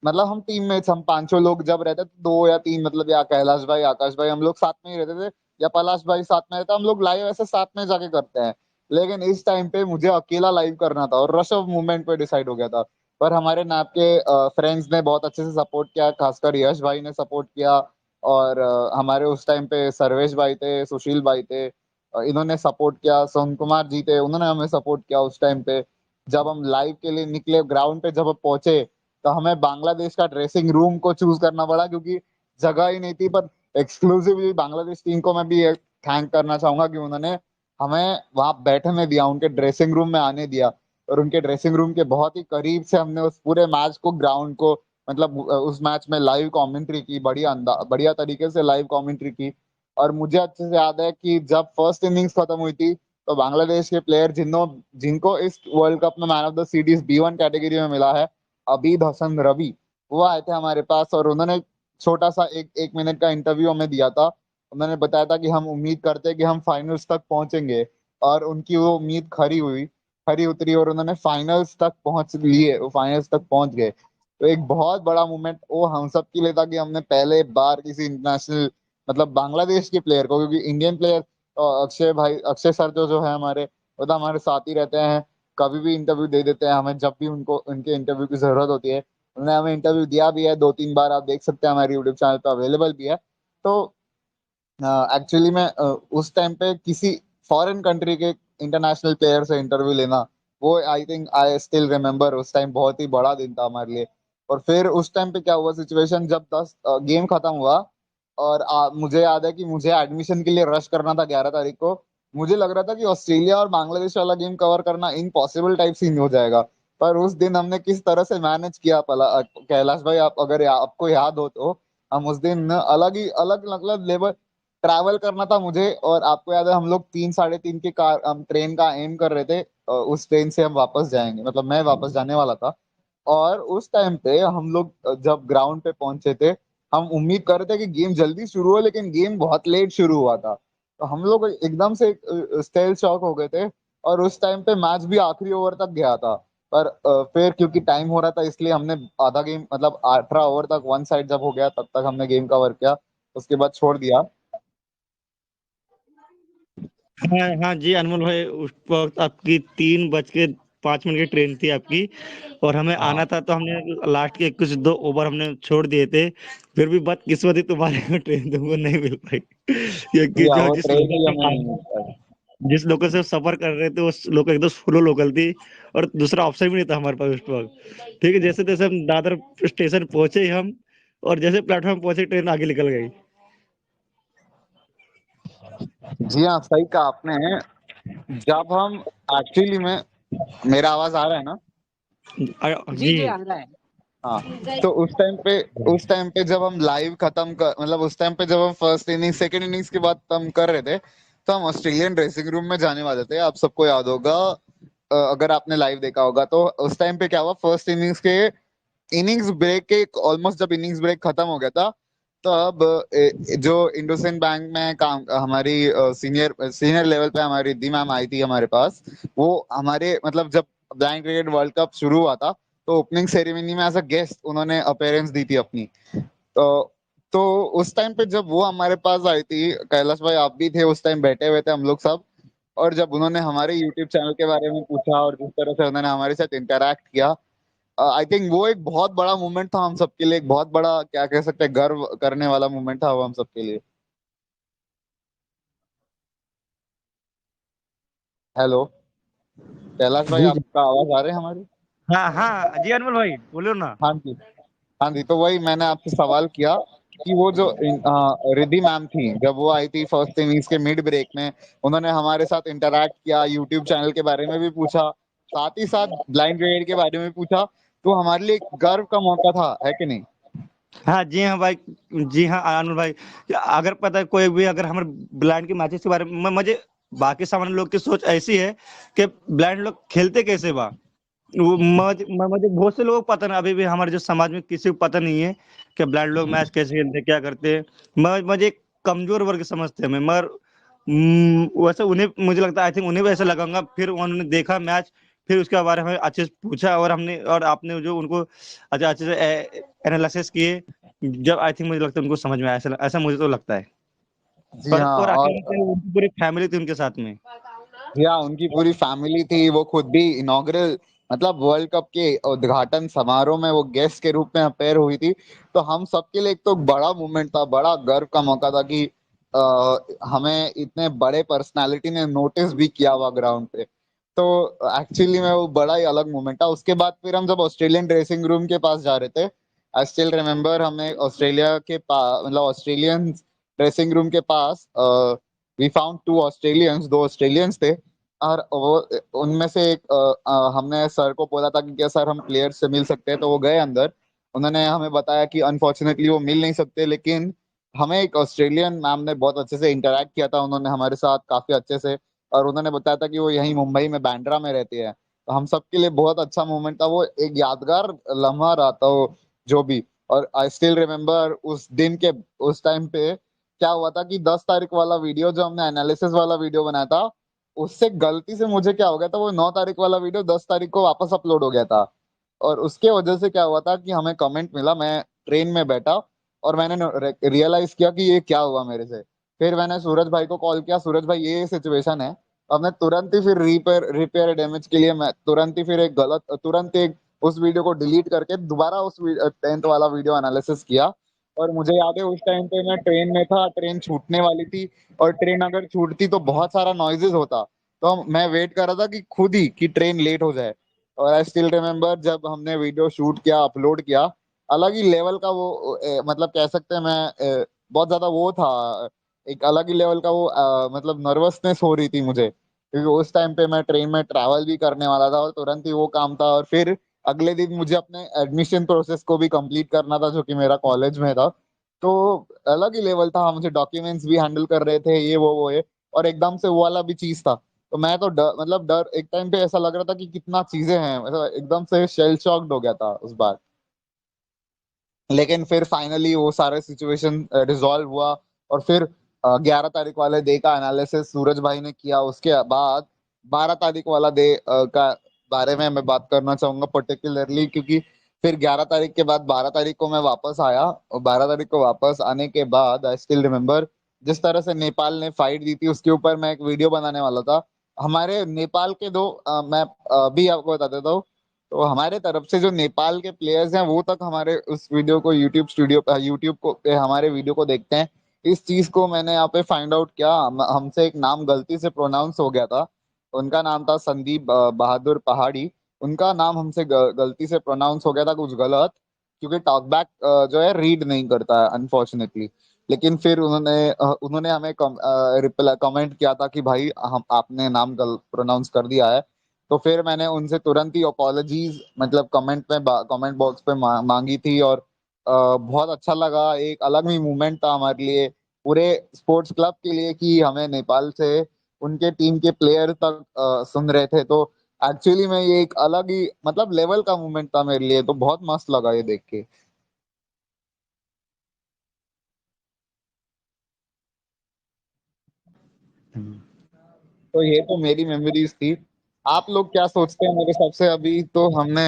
मतलब हम टीममेट्स, हम 5-6 लोग जब रहते थे, 2 या 3, मतलब या कैलाश भाई आकाश भाई हम लोग साथ में ही रहते थे, या पलाश भाई साथ में रहता, हम लोग लाइव ऐसे साथ में जाके करते हैं। लेकिन इस टाइम पे मुझे अकेला लाइव करना था और रश ऑफ मूवमेंट पे डिसाइड हो गया था। पर हमारे नैप के फ्रेंड्स ने बहुत अच्छे से सपोर्ट किया, खासकर यश भाई ने सपोर्ट किया, और हमारे उस टाइम पे सर्वेश भाई थे, सुशील भाई थे, इन्होंने सपोर्ट किया, सोन कुमार जी थे, उन्होंने हमें सपोर्ट किया उस टाइम पे। जब हम लाइव के लिए निकले ग्राउंड पे, जब हम पहुंचे, तो हमें बांग्लादेश का ड्रेसिंग रूम को चूज करना पड़ा क्योंकि जगह ही नहीं थी। पर एक्सक्लूसिवली बांग्लादेश टीम को मैं भी थैंक करना चाहूंगा कि उन्होंने हमें वहां बैठने दिया, उनके ड्रेसिंग रूम में आने दिया, और उनके ड्रेसिंग रूम के बहुत ही करीब से हमने उस पूरे मैच को, ग्राउंड को, मतलब उस मैच में लाइव कमेंट्री की, बढ़िया तरीके से लाइव कमेंट्री की। और मुझे अच्छे से याद है कि जब फर्स्ट इनिंग्स खत्म हुई थी तो बांग्लादेश के प्लेयर जिनको इस वर्ल्ड कप में man of the series B1 category में मिला है, अबीद हसन रवि, वो आए थे हमारे पास और उन्होंने छोटा सा एक मिनट का इंटरव्यू हमें दिया था। उन्होंने बताया था कि हम उम्मीद करते हैं कि हम फाइनल्स तक पहुंचेंगे, और उनकी वो उम्मीद खरी उतरी और उन्होंने फाइनल्स तक पहुंच लिए, वो फाइनल्स तक पहुंच गए। तो एक बहुत बड़ा मूवमेंट वो हम सब के लिए था कि हमने पहले बार किसी इंटरनेशनल, मतलब बांग्लादेश के प्लेयर को, क्योंकि इंडियन प्लेयर अक्षय सर जो है हमारे, वो तो हमारे साथ ही रहते हैं, कभी भी इंटरव्यू दे देते हैं हमें जब भी उनको उनके इंटरव्यू की जरूरत होती है। उन्होंने हमें इंटरव्यू दिया भी है 2-3 बार, आप देख सकते हैं हमारे यूट्यूब चैनल पर अवेलेबल भी है। तो एक्चुअली में उस टाइम पे किसी फॉरेन कंट्री के इंटरनेशनल प्लेयर से इंटरव्यू लेना, वो I think I still remember, उस टाइम बहुत ही बड़ा दिन था हमारे लिए। और फिर उस टाइम पे क्या हुआ सिचुएशन, जब 10 गेम खत्म हुआ और मुझे याद है कि मुझे एडमिशन के लिए रश करना था 11 तारीख को। मुझे लग रहा था कि ऑस्ट्रेलिया और बांग्लादेश वाला गेम कवर करना इम्पॉसिबल टाइप सीन हो जाएगा। पर उस दिन हमने किस तरह से मैनेज किया, कैलाश भाई, आप अगर आपको याद हो तो, हम उस दिन अलग ही अलग मतलब लेवल ट्रैवल करना था मुझे, और आपको याद है हम लोग 3 साढ़े 3 की कार हम ट्रेन का एम कर रहे थे, उस ट्रेन से हम वापस जाएंगे, मतलब मैं वापस जाने वाला था। और उस टाइम पे हम लोग जब ग्राउंड पे पहुंचे थे, हम उम्मीद कर रहे थे कि गेम जल्दी शुरू हो, लेकिन गेम बहुत लेट शुरू हुआ था। तो हम लोग एकदम से स्टेल शॉक हो गए थे, और उस टाइम पे मैच भी आखिरी ओवर तक गया था। पर फिर क्योंकि टाइम हो रहा था, इसलिए हमने आधा गेम, मतलब 18 ओवर तक वन साइड जब हो गया तब तक हमने गेम कवर किया, उसके बाद छोड़ दिया। हाँ हाँ जी अनमोल भाई, उस वक्त आपकी 3:05 की ट्रेन थी आपकी, और हमें आना था, तो हमने लास्ट के कुछ 2 ओवर हमने छोड़ दिए थे। फिर भी बदकिस्मती तुम्हारे को ट्रेन तुमको नहीं मिल पाई, क्योंकि जी हाँ, जो वो जिस ट्रेन लोकल ही से हमें नहीं मिल पाई। जिस लोकल से सफर कर रहे थे उस लोकल एकदम स्लो लोकल थी, और दूसरा ऑप्शन भी नहीं था हमारे पास उस वक्त। ठीक है, जैसे तैसे हम दादर स्टेशन पहुंचे ही हम, और जैसे प्लेटफॉर्म पहुंचे ट्रेन आगे निकल गई। जी हाँ, सही कहा आपने। जब हम एक्चुअली में, मेरा आवाज आ रहा है ना? जी जी जी आ रहा है। हाँ। तो उस टाइम पे जब हम लाइव खत्म कर, मतलब उस टाइम पे जब हम फर्स्ट इनिंग सेकंड इनिंग्स के बाद खत्म कर रहे थे, तो हम ऑस्ट्रेलियन ड्रेसिंग रूम में जाने वाले थे। आप सबको याद होगा, अगर आपने लाइव देखा होगा तो, उस टाइम पे क्या हुआ, फर्स्ट इनिंग्स ब्रेक के ऑलमोस्ट जब इनिंग्स ब्रेक खत्म हो गया था, तब जो इंडोसिंड बैंक में काम, हमारी सीनियर सीनियर लेवल पे हमारी रिद्धि मैम आई थी हमारे पास। वो हमारे, मतलब जब ब्लाइंड क्रिकेट वर्ल्ड कप शुरू हुआ था, तो ओपनिंग सेरेमनी में एज अ गेस्ट उन्होंने अपीयरेंस दी थी अपनी। तो तो उस टाइम पे जब वो हमारे पास आई थी, कैलाश भाई आप भी थे उस टाइम, बैठे हुए थे हम लोग सब। और जब उन्होंने हमारे यूट्यूब चैनल के बारे में पूछा और जिस तरह से उन्होंने हमारे साथ इंटरैक्ट किया, आई थिंक वो एक बहुत बड़ा मूवमेंट था हम सबके लिए, एक बहुत बड़ा, क्या कह सकते हैं, गर्व करने वाला मूवमेंट था वो हम सबके लिए। हेलो कैलाश भाई, जी जी आपका आवाज आ रहे है हमारी? हाँ हाँ जी अनमोल भाई, बोलो ना। हाँ जी। हाँ जी, तो वही मैंने आपसे सवाल किया कि वो जो रिद्धि मैम थी, जब वो आई थी फर्स्ट इनिंग्स के मिड ब्रेक में, उन्होंने हमारे साथ इंटरैक्ट किया, यूट्यूब चैनल के बारे में भी पूछा, साथ ही साथ ब्लाइंड क्रिकेट के बारे में भी पूछा। तो हमारे लिए एक गर्व का मौका था, है कि नहीं? हाँ जी हाँ भाई, जी हाँ अनमोल भाई, अगर पता है कोई भी अगर हमारे ब्लाइंड के मैचेस के बारे में, मुझे बाकी सामान्य लोग की सोच ऐसी है कि ब्लाइंड लोग खेलते कैसे बा, मुझे बहुत से लोगों को पता नहीं, अभी भी हमारे जो समाज में किसी को पता नहीं है कि ब्लाइंड लोग मैच कैसे खेलते हैं, क्या करते हैं। मुझे एक कमजोर वर्ग समझते हैं मैं, मगर वैसे उन्हें मुझे लगता है, आई थिंक उन्हें भी ऐसा लगाऊंगा। फिर उन्होंने देखा मैच, फिर उसके बारे में अच्छे से पूछा, और हमने और आपने जो उनको अच्छा अच्छे से एनालिसिस किए, जब आई थिंक मुझे लगता है उनको समझ में आया, ऐसा ऐसा मुझे तो लगता है। जी हाँ। और और अकेले से उनकी पूरी फैमिली थी उनके साथ में। जी हाँ, उनकी पूरी फैमिली थी, वो खुद भी इनॉग्रल, मतलब वर्ल्ड कप के उद्घाटन समारोह में वो गेस्ट के रूप में अपेयर हुई थी। तो हम सबके लिए एक तो बड़ा मूवमेंट था, बड़ा गर्व का मौका था कि हमें इतने बड़े पर्सनालिटी ने नोटिस भी किया हुआ ग्राउंड पे। तो एक्चुअली में वो बड़ा ही अलग मूवमेंट था। उसके बाद फिर हम जब ऑस्ट्रेलियन ड्रेसिंग रूम के पास जा रहे थे, आई स्टिल रिमेम्बर, हमें ऑस्ट्रेलिया के पास, मतलब ऑस्ट्रेलियन ड्रेसिंग रूम के पास, वी फाउंड 2 ऑस्ट्रेलियंस, 2 ऑस्ट्रेलियंस थे। और वो, उनमें से एक, हमने सर को बोला था कि क्या सर हम प्लेयर्स से मिल सकते हैं, तो वो गए अंदर। उन्होंने हमें बताया कि अनफॉर्चुनेटली वो मिल नहीं सकते, लेकिन हमें एक ऑस्ट्रेलियन मैम ने बहुत अच्छे से इंटरेक्ट किया था, उन्होंने हमारे साथ काफी अच्छे से और उन्होंने बताया था कि वो यहीं मुंबई में बांद्रा में रहती है। तो हम सबके लिए बहुत अच्छा मोमेंट था, वो एक यादगार लम्हा रहा था वो जो भी। और आई स्टिल रिमेम्बर उस दिन के उस टाइम पे क्या हुआ था कि 10 तारीख वाला वीडियो जो हमने एनालिसिस वाला वीडियो बनाया था, उससे गलती से मुझे क्या हो गया था, वो 9 तारीख वाला वीडियो 10 तारीख को वापस अपलोड हो गया था। और उसके वजह से क्या हुआ था कि हमें कमेंट मिला, मैं ट्रेन में बैठा और मैंने रियलाइज किया कि ये क्या हुआ मेरे से। फिर मैंने सूरज भाई को कॉल किया, सूरज भाई ये सिचुएशन है। अब मैं तुरंत ही फिर रिपेयर डैमेज के लिए मैं तुरंत ही फिर तुरंत एक उस वीडियो को डिलीट करके दोबारा उस 10th वाला वीडियो एनालिसिस किया। और मुझे याद है उस टाइम पे मैं ट्रेन में था, ट्रेन छूटने वाली थी, और ट्रेन अगर छूटती तो बहुत सारा नॉइजेस होता। तो मैं वेट कर रहा था कि खुद ही कि ट्रेन लेट हो जाए। और आई स्टिल रिमेम्बर जब हमने वीडियो शूट किया, अपलोड किया, अलग ही लेवल का वो मतलब कह सकते हैं मैं बहुत ज्यादा वो था, एक अलग ही लेवल का वो मतलब नर्वसनेस हो रही थी मुझे, क्योंकि उस टाइम पे मैं ट्रेन में ट्रैवल भी करने वाला था और तुरंत ही वो काम था। और फिर अगले दिन मुझे अपने एडमिशन प्रोसेस को भी कंप्लीट करना था जो कि मेरा कॉलेज में था। तो अलग ही लेवल था, मुझे डॉक्यूमेंट्स भी हैंडल कर रहे थे, ये वो ये। और एकदम से वो वाला भी चीज था। तो मैं तो मतलब डर एक टाइम पे ऐसा लग रहा था कि कितना चीजें हैं, मतलब एकदम से शेल शॉक्ड हो गया था उस बार। लेकिन फिर फाइनली वो सारे सिचुएशन रिजॉल्व हुआ। और फिर 11 तारीख वाले डे का एनालिसिस सूरज भाई ने किया। उसके बाद 12 तारीख वाला डे का बारे में मैं बात करना चाहूंगा पर्टिकुलरली, क्योंकि फिर 11 तारीख के बाद 12 तारीख को मैं वापस आया। और 12 तारीख को वापस आने के बाद आई स्टिल रिमेम्बर जिस तरह से नेपाल ने फाइट दी थी, उसके ऊपर मैं एक वीडियो बनाने वाला था। हमारे नेपाल के दो मैं भी आपको बता देता हूँ। तो हमारे तरफ से जो नेपाल के प्लेयर्स हैं वो तक हमारे उस वीडियो को यूट्यूब को पे हमारे वीडियो को देखते हैं। इस चीज को मैंने यहाँ पे फाइंड आउट किया, हमसे एक नाम गलती से प्रोनाउंस हो गया था। उनका नाम था संदीप बहादुर पहाड़ी। उनका नाम हमसे गलती से प्रोनाउंस हो गया था कुछ गलत, क्योंकि टॉकबैक जो है रीड नहीं करता है अनफॉर्चुनेटली। लेकिन फिर उन्होंने हमें रिप्लाई कमेंट किया था कि भाई हम आपने नाम गलत प्रोनाउंस कर दिया है। तो फिर मैंने उनसे तुरंत ही अपॉलजीज मतलब कमेंट बॉक्स पे मांगी थी। और बहुत अच्छा लगा, एक अलग ही मूवमेंट था हमारे लिए, पूरे स्पोर्ट्स क्लब के लिए, कि हमें नेपाल से उनके टीम के प्लेयर तक सुन रहे थे। तो एक्चुअली में ये एक अलग ही मतलब लेवल का मूवमेंट था मेरे लिए, तो बहुत मस्त लगा ये देख के। तो ये तो मेरी मेमोरीज थी। आप लोग क्या सोचते हैं मेरे हिसाब से? अभी तो हमने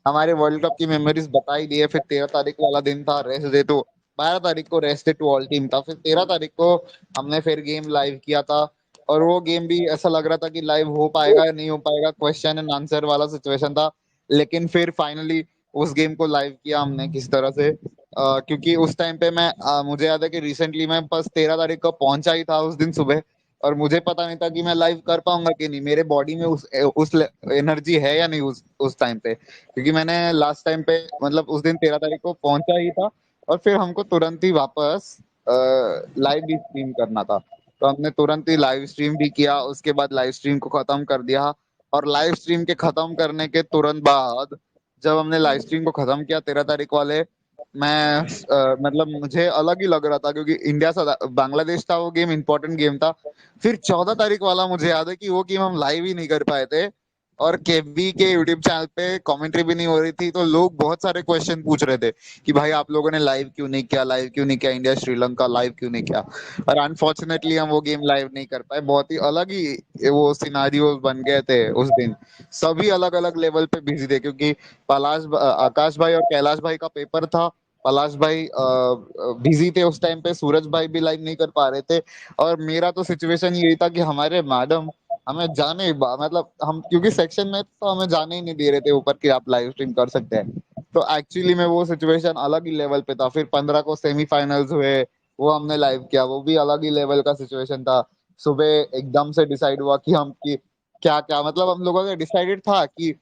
हमारे वर्ल्ड कप की मेमोरीज बता ही दी है। फिर 13 तारीख वाला दिन था रेस्ट डे, तो 12 तारीख को rest day to all team था। फिर 13 तारीख को हमने फिर गेम लाइव किया था। और वो गेम भी ऐसा लग रहा था कि लाइव हो पाएगा या नहीं हो पाएगा, क्वेश्चन एंड आंसर वाला सिचुएशन था। लेकिन फिर फाइनली उस गेम को लाइव किया हमने किस तरह से, क्योंकि उस टाइम पे मैं मुझे याद है कि रिसेंटली मैं बस 13 तारीख को पहुंचा ही था उस दिन सुबह। और मुझे पता नहीं था कि मैं लाइव कर पाऊंगा कि नहीं, मेरे बॉडी में उस एनर्जी है या नहीं उस टाइम पे, क्योंकि मैंने लास्ट टाइम पे मतलब उस दिन 13 तारीख को पहुंचा ही था। और फिर हमको तुरंत ही वापस लाइव भी स्ट्रीम करना था। तो हमने तुरंत ही लाइव स्ट्रीम भी किया, उसके बाद लाइव स्ट्रीम को खत्म कर दिया। और लाइव स्ट्रीम के खत्म करने के तुरंत बाद जब हमने लाइव स्ट्रीम को खत्म किया 13 तारीख वाले, मैं मतलब मुझे अलग ही लग रहा था, क्योंकि इंडिया से बांग्लादेश था, वो गेम इंपॉर्टेंट गेम था। फिर 14 तारीख वाला मुझे याद है कि वो गेम हम लाइव ही नहीं कर पाए थे। और केबी के यूट्यूब चैनल पे कमेंट्री भी नहीं हो रही थी, तो लोग बहुत सारे क्वेश्चन पूछ रहे थे कि भाई आप लोगों ने लाइव क्यों नहीं किया, लाइव क्यों नहीं किया, इंडिया श्रीलंका लाइव क्यों नहीं किया। और अनफॉर्चुनेटली हम वो गेम लाइव नहीं कर पाए। बहुत ही अलग ही वो सिनारियोस बन गए थे उस दिन। सभी अलग अलग लेवल पे बिजी थे, क्योंकि आकाश भाई और कैलाश भाई का पेपर था। पलाश भाई बिजी थे उस टाइम पे, सूरज भाई भी लाइव नहीं कर पा रहे थे। और मेरा तो सिचुएशन यही था कि हमारे मैडम हमें मतलब हम क्योंकि सेक्शन में तो हमें जाने ही नहीं दे रहे थे ऊपर कि आप लाइव स्ट्रीम कर सकते हैं। तो एक्चुअली में वो सिचुएशन अलग ही लेवल पे था। फिर 15 को सेमीफाइनल्स हुए, वो हमने लाइव किया, वो भी अलग ही लेवल का सिचुएशन था। सुबह एकदम से डिसाइड हुआ कि हम कि क्या क्या मतलब हम लोगों ने डिसाइडेड था कि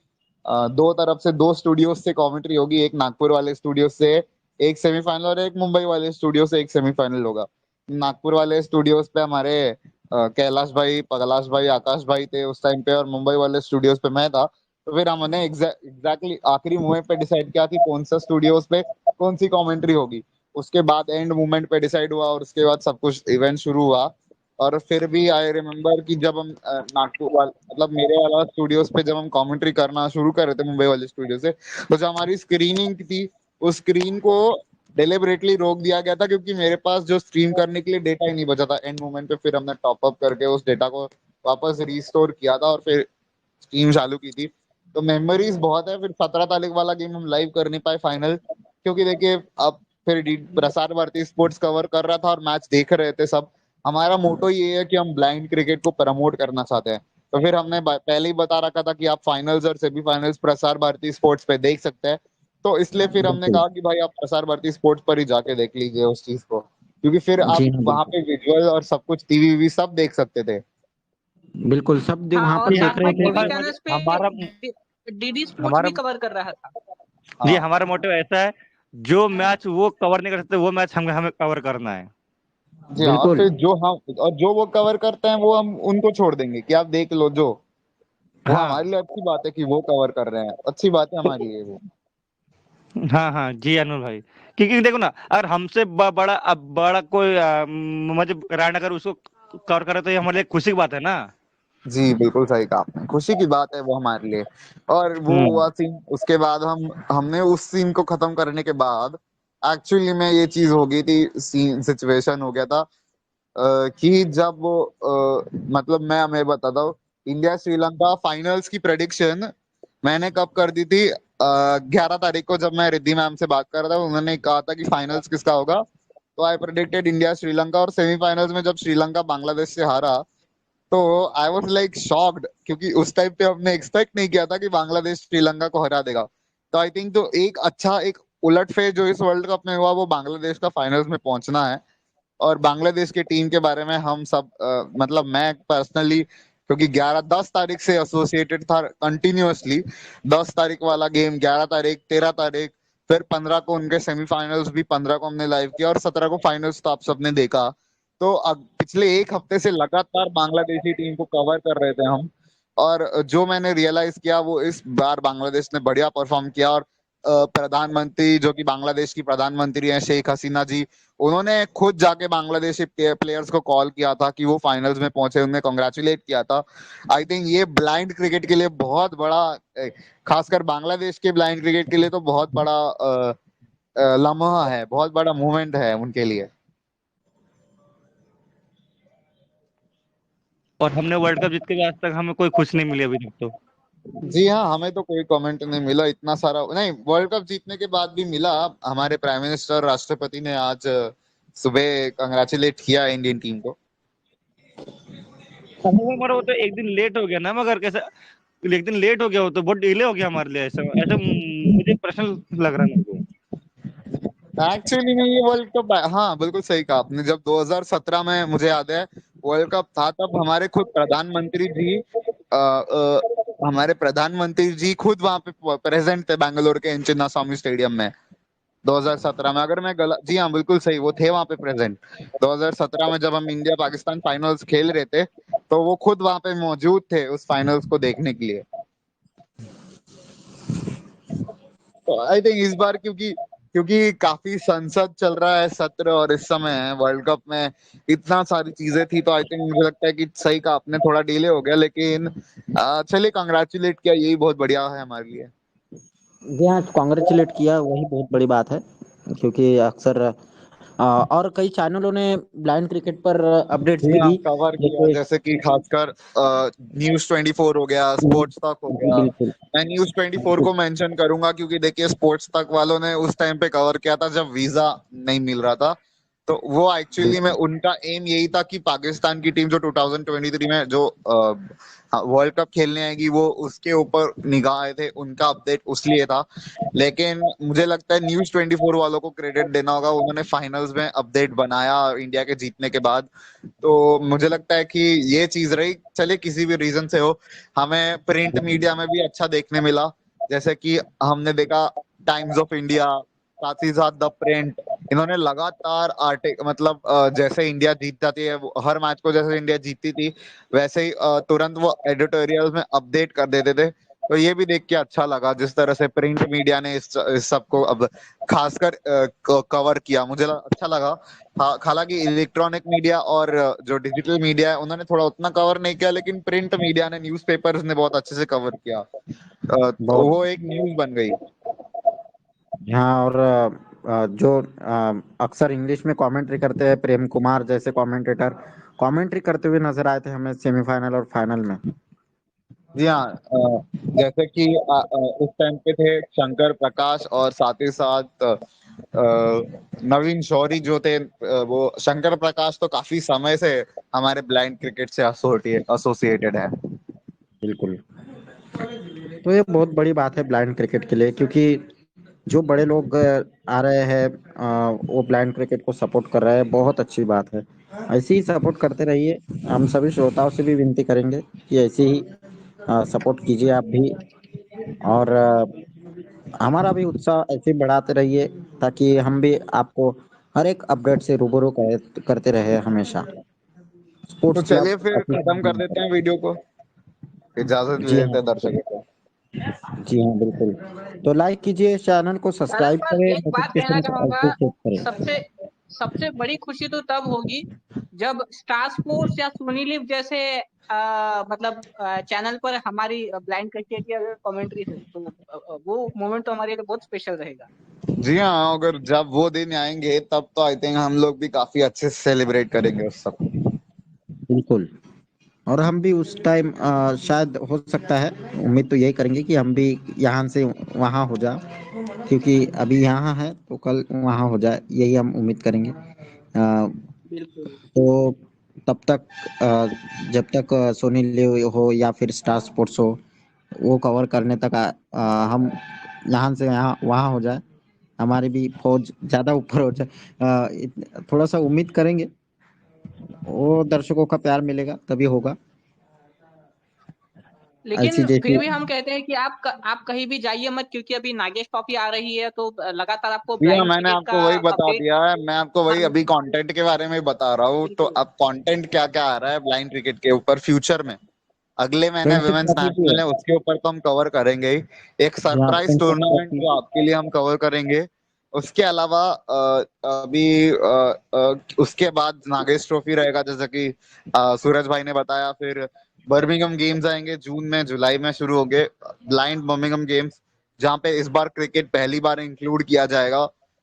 दो तरफ से दो स्टूडियो से कमेंट्री होगी, एक नागपुर वाले स्टूडियो से एक सेमीफाइनल और एक मुंबई वाले स्टूडियो से एक सेमीफाइनल होगा। नागपुर वाले स्टूडियोज पे हमारे कैलाश भाई, पगलाश भाई, आकाश भाई थे उस टाइम पे, और मुंबई वाले स्टूडियोज पे मैं था। तो फिर हमने एग्जैक्टली आखिरी मोमेंट पे डिसाइड किया कि कौन सा स्टूडियोज पे कौन सी कमेंट्री होगी। उसके बाद एंड मोमेंट पे डिसाइड हुआ, और उसके बाद सब कुछ इवेंट शुरू हुआ। और फिर भी आई रिमेम्बर कि जब हम नागपुर मतलब मेरे वाला स्टूडियोज पे जब हम कमेंट्री करना शुरू कर रहे थे मुंबई वाले स्टूडियो से, तो जो हमारी स्क्रीनिंग थी उस स्क्रीन को डिलिबरेटली रोक दिया गया था, क्योंकि मेरे पास जो स्ट्रीम करने के लिए डेटा ही नहीं बचा था एंड मोमेंट पे। फिर हमने टॉप अप करके उस डेटा को वापस रिस्टोर किया था और फिर स्ट्रीम चालू की थी। तो मेमोरीज बहुत है। फिर 17 तारीख वाला गेम हम लाइव कर नहीं पाए फाइनल, क्योंकि देखिए अब फिर प्रसार भारती स्पोर्ट्स कवर कर रहा था और मैच देख रहे थे सब। हमारा मोटो ये है कि हम ब्लाइंड क्रिकेट को प्रमोट करना चाहते हैं। तो फिर हमने पहले ही बता रखा था कि आप फाइनल्स और सेमीफाइनल्स प्रसार भारती स्पोर्ट्स पे देख सकते हैं। तो इसलिए फिर हमने बिल्कुल। कहा कि भाई आप प्रसार भारती स्पोर्ट्स पर ही जाके देख लीजिए उस चीज को, क्योंकि फिर जी आप हाँ, वहां बिल्कुल। पे विजुअल और सब कुछ टीवी सब देख सकते थे। बिल्कुल, सब हाँ, वहाँ और पर जी देख रहे लगभग थे टीवी कि चैनल्स पे हमारा डीडी स्पोर्ट्स हमारा भी कवर कर रहा था। जी हाँ हमारा मोटिव ऐसा है, जो मैच वो कवर नहीं कर सकते वो मैच हमें हमें कवर करना है। जी हाँ। और बिल्कुल। फिर जो वो कवर करते हैं वो हम उनको छोड़ देंगे कि आप देख लो। जो वो हाँ हमारे लिए अच्छी बात है कि वो कवर कर रहे हैं, अच्छी बात है हमारे लिए वो। हाँ हाँ जी अनिल भाई, क्योंकि देखो ना, अगर हमसे बड़ा अब बड़ा कोई मतलब रायन अगर उसको कवर करे तो ये हमारे लिए खुशी की बात है ना। जी बिल्कुल सही कहा आपने, खुशी की बात है वो हमारे लिए। और वो हम्म। हुआ सीन, उसके बाद हमने उस सीन को खत्म करने के बाद एक्चुअली में ये चीज हो गई थी, सीन सिचुएशन हो गया था कि जब वो मतलब मैं बताता हूँ, इंडिया श्रीलंका फाइनल्स की प्रेडिक्शन मैंने कब कर दी थी? 11 तारीख को जब मैं रिद्धि मैम से बात कर रहा था, उन्होंने कहा था कि फाइनल्स किसका होगा। तो आई प्रेडिक्टेड इंडिया श्रीलंका, और सेमीफाइनल्स में जब श्रीलंका बांग्लादेश से हारा तो आई वाज लाइक शॉक्ड, क्योंकि उस टाइम पे हमने एक्सपेक्ट नहीं किया था कि बांग्लादेश श्रीलंका को हरा देगा। तो आई थिंक तो एक अच्छा एक उलटफेर जो इस वर्ल्ड कप में हुआ वो बांग्लादेश का फाइनल्स में पहुंचना है। और बांग्लादेश की टीम के बारे में हम सब मतलब मैं पर्सनली, क्योंकि 11 10 तारीख से एसोसिएटेड था कंटिन्यूअसली। 10 तारीख वाला गेम, 11 तारीख, 13 तारीख, फिर 15 को उनके सेमीफाइनल्स भी 15 को हमने लाइव किया, और 17 को फाइनल्स तो आप सबने देखा। तो अब पिछले एक हफ्ते से लगातार बांग्लादेशी टीम को कवर कर रहे थे हम। और जो मैंने रियलाइज किया वो इस बार बांग्लादेश ने बढ़िया परफॉर्म किया। और प्रधानमंत्री जो कि बांग्लादेश की प्रधानमंत्री हैं, शेख हसीना जी, उन्होंने खुद जाके बांग्लादेशी प्लेयर्स को कॉल किया था कि वो फाइनल्स में पहुंचे, उन्हें कॉन्ग्रेचुलेट किया था। आई थिंक ये ब्लाइंड क्रिकेट के लिए बहुत बड़ा खासकर बांग्लादेश के ब्लाइंड क्रिकेट के लिए तो बहुत बड़ा लम्हा है, बहुत बड़ा मूवमेंट है उनके लिए। और हमने वर्ल्ड कप जीत के भी आज तक हमें कोई खुश नहीं मिली अभी तक तो। जी हाँ, हमें तो कोई कमेंट नहीं मिला इतना सारा, नहीं वर्ल्ड कप जीतने के बाद भी मिला। हमारे प्राइम मिनिस्टर राष्ट्रपति ने आज सुबह कंग्रेचुलेट किया इंडियन टीम को। हमारा वो तो एक दिन लेट हो गया ना, मगर कैसे एक दिन लेट हो गया, वो तो बहुत डिले हो गया हमारे लिए। ऐसा ऐसा मुझे प्रश्न लग रहा है मेरे को। एक्चुअली में ये वर्ल्ड कप, हाँ बिल्कुल सही कहा आपने। जब 2017 में मुझे याद है वर्ल्ड कप था, तब हमारे खुद प्रधानमंत्री जी हमारे प्रधानमंत्री जी खुद वहां पे प्रेजेंट थे बैंगलोर के चिन्ना स्वामी स्टेडियम में 2017 में। अगर मैं गलत, जी हाँ बिल्कुल सही, वो थे वहां पे प्रेजेंट 2017 में जब हम इंडिया पाकिस्तान फाइनल्स खेल रहे थे। तो वो खुद वहां पे मौजूद थे उस फाइनल्स को देखने के लिए। तो आई थिंक इस बार क्योंकि क्योंकि काफी संसद चल रहा है सत्र, और इस समय वर्ल्ड कप में इतना सारी चीजें थी, तो आई थिंक मुझे लगता है कि सही का आपने थोड़ा डिले हो गया, लेकिन चलिए कंग्रेचुलेट किया, यही बहुत बढ़िया है हमारे लिए। जी हाँ, कॉन्ग्रेचुलेट किया, वही बहुत बड़ी बात है। क्योंकि अक्सर और कई चैनलों ने ब्लाइंड क्रिकेट पर अपडेट्स जी भी हाँ, दी, कवर किया, जैसे जैसे कि खासकर न्यूज़ 24 हो गया, स्पोर्ट्स तक हो जी गया। बिल्कुल। मैं न्यूज़ 24 को मेंशन करूंगा, क्योंकि देखिए स्पोर्ट्स तक वालों ने उस टाइम पे कवर किया था जब वीजा नहीं मिल रहा था। तो वो एक्चुअली में उनका एम यही था कि पाकिस्तान की टीम जो 2023 में जो वर्ल्ड कप खेलने आएगी वो उसके ऊपर निगाह थे, उनका अपडेट उस लिए था। लेकिन मुझे लगता है न्यूज़ 24 वालों को क्रेडिट देना होगा, उन्होंने फाइनल्स में अपडेट बनाया इंडिया के जीतने के बाद। तो मुझे लगता है कि ये चीज रही, चलिए किसी भी रीजन से हो, हमें प्रिंट मीडिया में भी अच्छा देखने मिला। जैसे कि हमने देखा टाइम्स ऑफ इंडिया, साथ ही साथ द प्रिंट, इन्होंने लगातार मतलब जैसे इंडिया जीत जाती है हर मैच को, जैसे इंडिया जीतती थी वैसे ही तुरंत वो एडिटोरियल में अपडेट कर देते थे। तो ये भी देख के अच्छा लगा जिस तरह से प्रिंट मीडिया ने इस सबको अब खासकर कवर किया, मुझे अच्छा लगा। हालांकि इलेक्ट्रॉनिक मीडिया और जो डिजिटल मीडिया है उन्होंने थोड़ा उतना कवर नहीं किया, लेकिन प्रिंट मीडिया ने, न्यूज़पेपर्स ने बहुत अच्छे से कवर किया। तो बहुत वो एक न्यूज़ बन गई। हाँ। और जो अक्सर इंग्लिश में कमेंट्री करते हैं, प्रेम कुमार जैसे कमेंटेटर कमेंट्री करते हुए नजर आए थे हमें सेमीफाइनल और फाइनल में। जी हाँ, जैसे कि उस टाइम पे थे शंकर प्रकाश और साथ ही साथ नवीन शौरी जो थे। वो शंकर प्रकाश तो काफी समय से हमारे ब्लाइंड क्रिकेट से एसोसिएटेड है। बिल्कुल। तो ये बहुत बड़ी बात है ब्लाइंड क्रिकेट के लिए, क्योंकि जो बड़े लोग आ रहे हैं वो ब्लाइंड क्रिकेट को सपोर्ट कर रहे हैं, बहुत अच्छी बात है। ऐसे ही सपोर्ट करते रहिए। हम सभी श्रोताओं से भी विनती करेंगे कि ऐसे ही सपोर्ट कीजिए आप भी, और हमारा भी उत्साह ऐसे ही बढ़ाते रहिए, ताकि हम भी आपको हर एक अपडेट से रूबरू करते रहे हमेशा। तो स्पोर्ट्स चलिए क्लब फिर खत्म कर देते ऑफिशियल। हैं वीडियो को, इजाजत ले जी लेते हाँ। हैं दर्शकों को। जी हाँ, बिल्कुल। तो लाइक कीजिए, चैनल को दादा सब्सक्राइब पर करें, एक बात कहना नोटिफिकेशन को चाहूंगा, ऑल पे सेट सबसे करें। सबसे बड़ी खुशी तो तब होगी जब स्टार स्पोर्ट्स या सोनी लिव जैसे मतलब चैनल पर हमारी ब्लाइंड क्रिकेट की अगर कमेंट्री हो, तो वो मोमेंट तो हमारे लिए बहुत स्पेशल रहेगा। जी हाँ, अगर जब वो दिन आएंगे तब तो आई थिंक हम लोग भी काफी अच्छे से सेलिब्रेट करेंगे उस सब। बिल्कुल। और हम भी उस टाइम शायद हो सकता है, उम्मीद तो यही करेंगे कि हम भी यहाँ से वहाँ हो जाए, क्योंकि अभी यहाँ है तो कल वहाँ हो जाए, यही हम उम्मीद करेंगे। बिल्कुल तो तब तक जब तक सोनी लिव हो या फिर स्टार स्पोर्ट्स हो, वो कवर करने तक हम यहाँ से यहाँ वहाँ हो जाए, हमारी भी फौज ज़्यादा ऊपर हो जाए। थोड़ा सा उम्मीद करेंगे, वो दर्शकों का प्यार मिलेगा तभी होगा। ऐसी लेकिन जैसी। फिर भी हम कहते हैं कि आप कहीं भी जाइए मत, क्योंकि अभी नागेश ट्रॉफी आ रही है, तो लगातार आपको जी हाँ, ब्लाइंड मैंने क्रिकेट का आपको वही बता अपडेट। दिया है, मैं आपको वही हाँ अभी कंटेंट के बारे में ही बता रहा हूँ। तो बिल्कुल अब कंटेंट क्या क्या आ रहा है ब्लाइंड क्रिकेट के ऊपर फ्यूचर में, अगले महीने फ्रेंडशिप विमेंस ट्रॉफी भी है। नेशनल है, उसके ऊपर तो हम कवर करेंगे ही। एक यहाँ सरप्राइज फ्रेंडशिप टूर्नामेंट ट्रॉफी। जो आपके लिए हम कवर करेंगे। उसके अलावा अभी उसके बाद नागेश ट्रॉफी रहेगा, जैसा कि सूरज भाई ने बताया। फिर बर्मिंघम गेम्स आएंगे जून में, जुलाई में शुरू होंगे ब्लाइंड बर्मिंघम गेम्स, जहाँ पे इस बार क्रिकेट पहली बार इंक्लूड किया जाएगा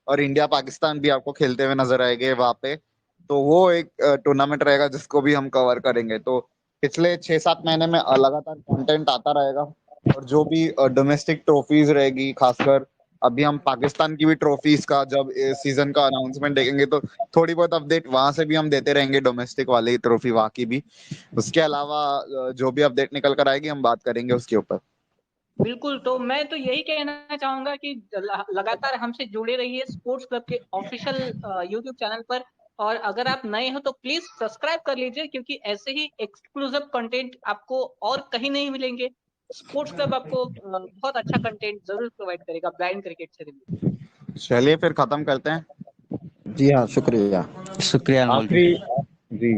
और इंडिया पाकिस्तान भी आपको खेलते हुए नजर आएंगे वहां पे। तो वो एक टूर्नामेंट रहेगा जिसको भी हम कवर करेंगे। तो पिछले 6-7 महीने में लगातार कंटेंट आता रहेगा। और जो भी डोमेस्टिक ट्रॉफीज रहेगी, खासकर अभी हम पाकिस्तान की भी ट्रॉफीज का जब सीजन का अनाउंसमेंट देखेंगे तो थोड़ी बहुत अपडेट वहां से भी हम देते रहेंगे, डोमेस्टिक वाली ट्रॉफी वहां की भी। उसके अलावा जो भी अपडेट निकल कर आएगी हम बात करेंगे उसके ऊपर। बिल्कुल। तो मैं तो यही कहना चाहूंगा कि लगातार हमसे जुड़े रहिए स्पोर्ट्स क्लब के ऑफिशियल यूट्यूब चैनल पर। और अगर आप नए हो तो प्लीज सब्सक्राइब कर लीजिए, क्योंकि ऐसे ही एक्सक्लूसिव कंटेंट आपको और कहीं नहीं मिलेंगे। स्पोर्ट्स क्लब आपको बहुत अच्छा कंटेंट जरूर प्रोवाइड करेगा ब्लाइंड क्रिकेट से रिलेटेड। चलिए फिर खत्म करते हैं। जी हाँ, शुक्रिया। शुक्रिया अनमोल जी। आखिरी। जी।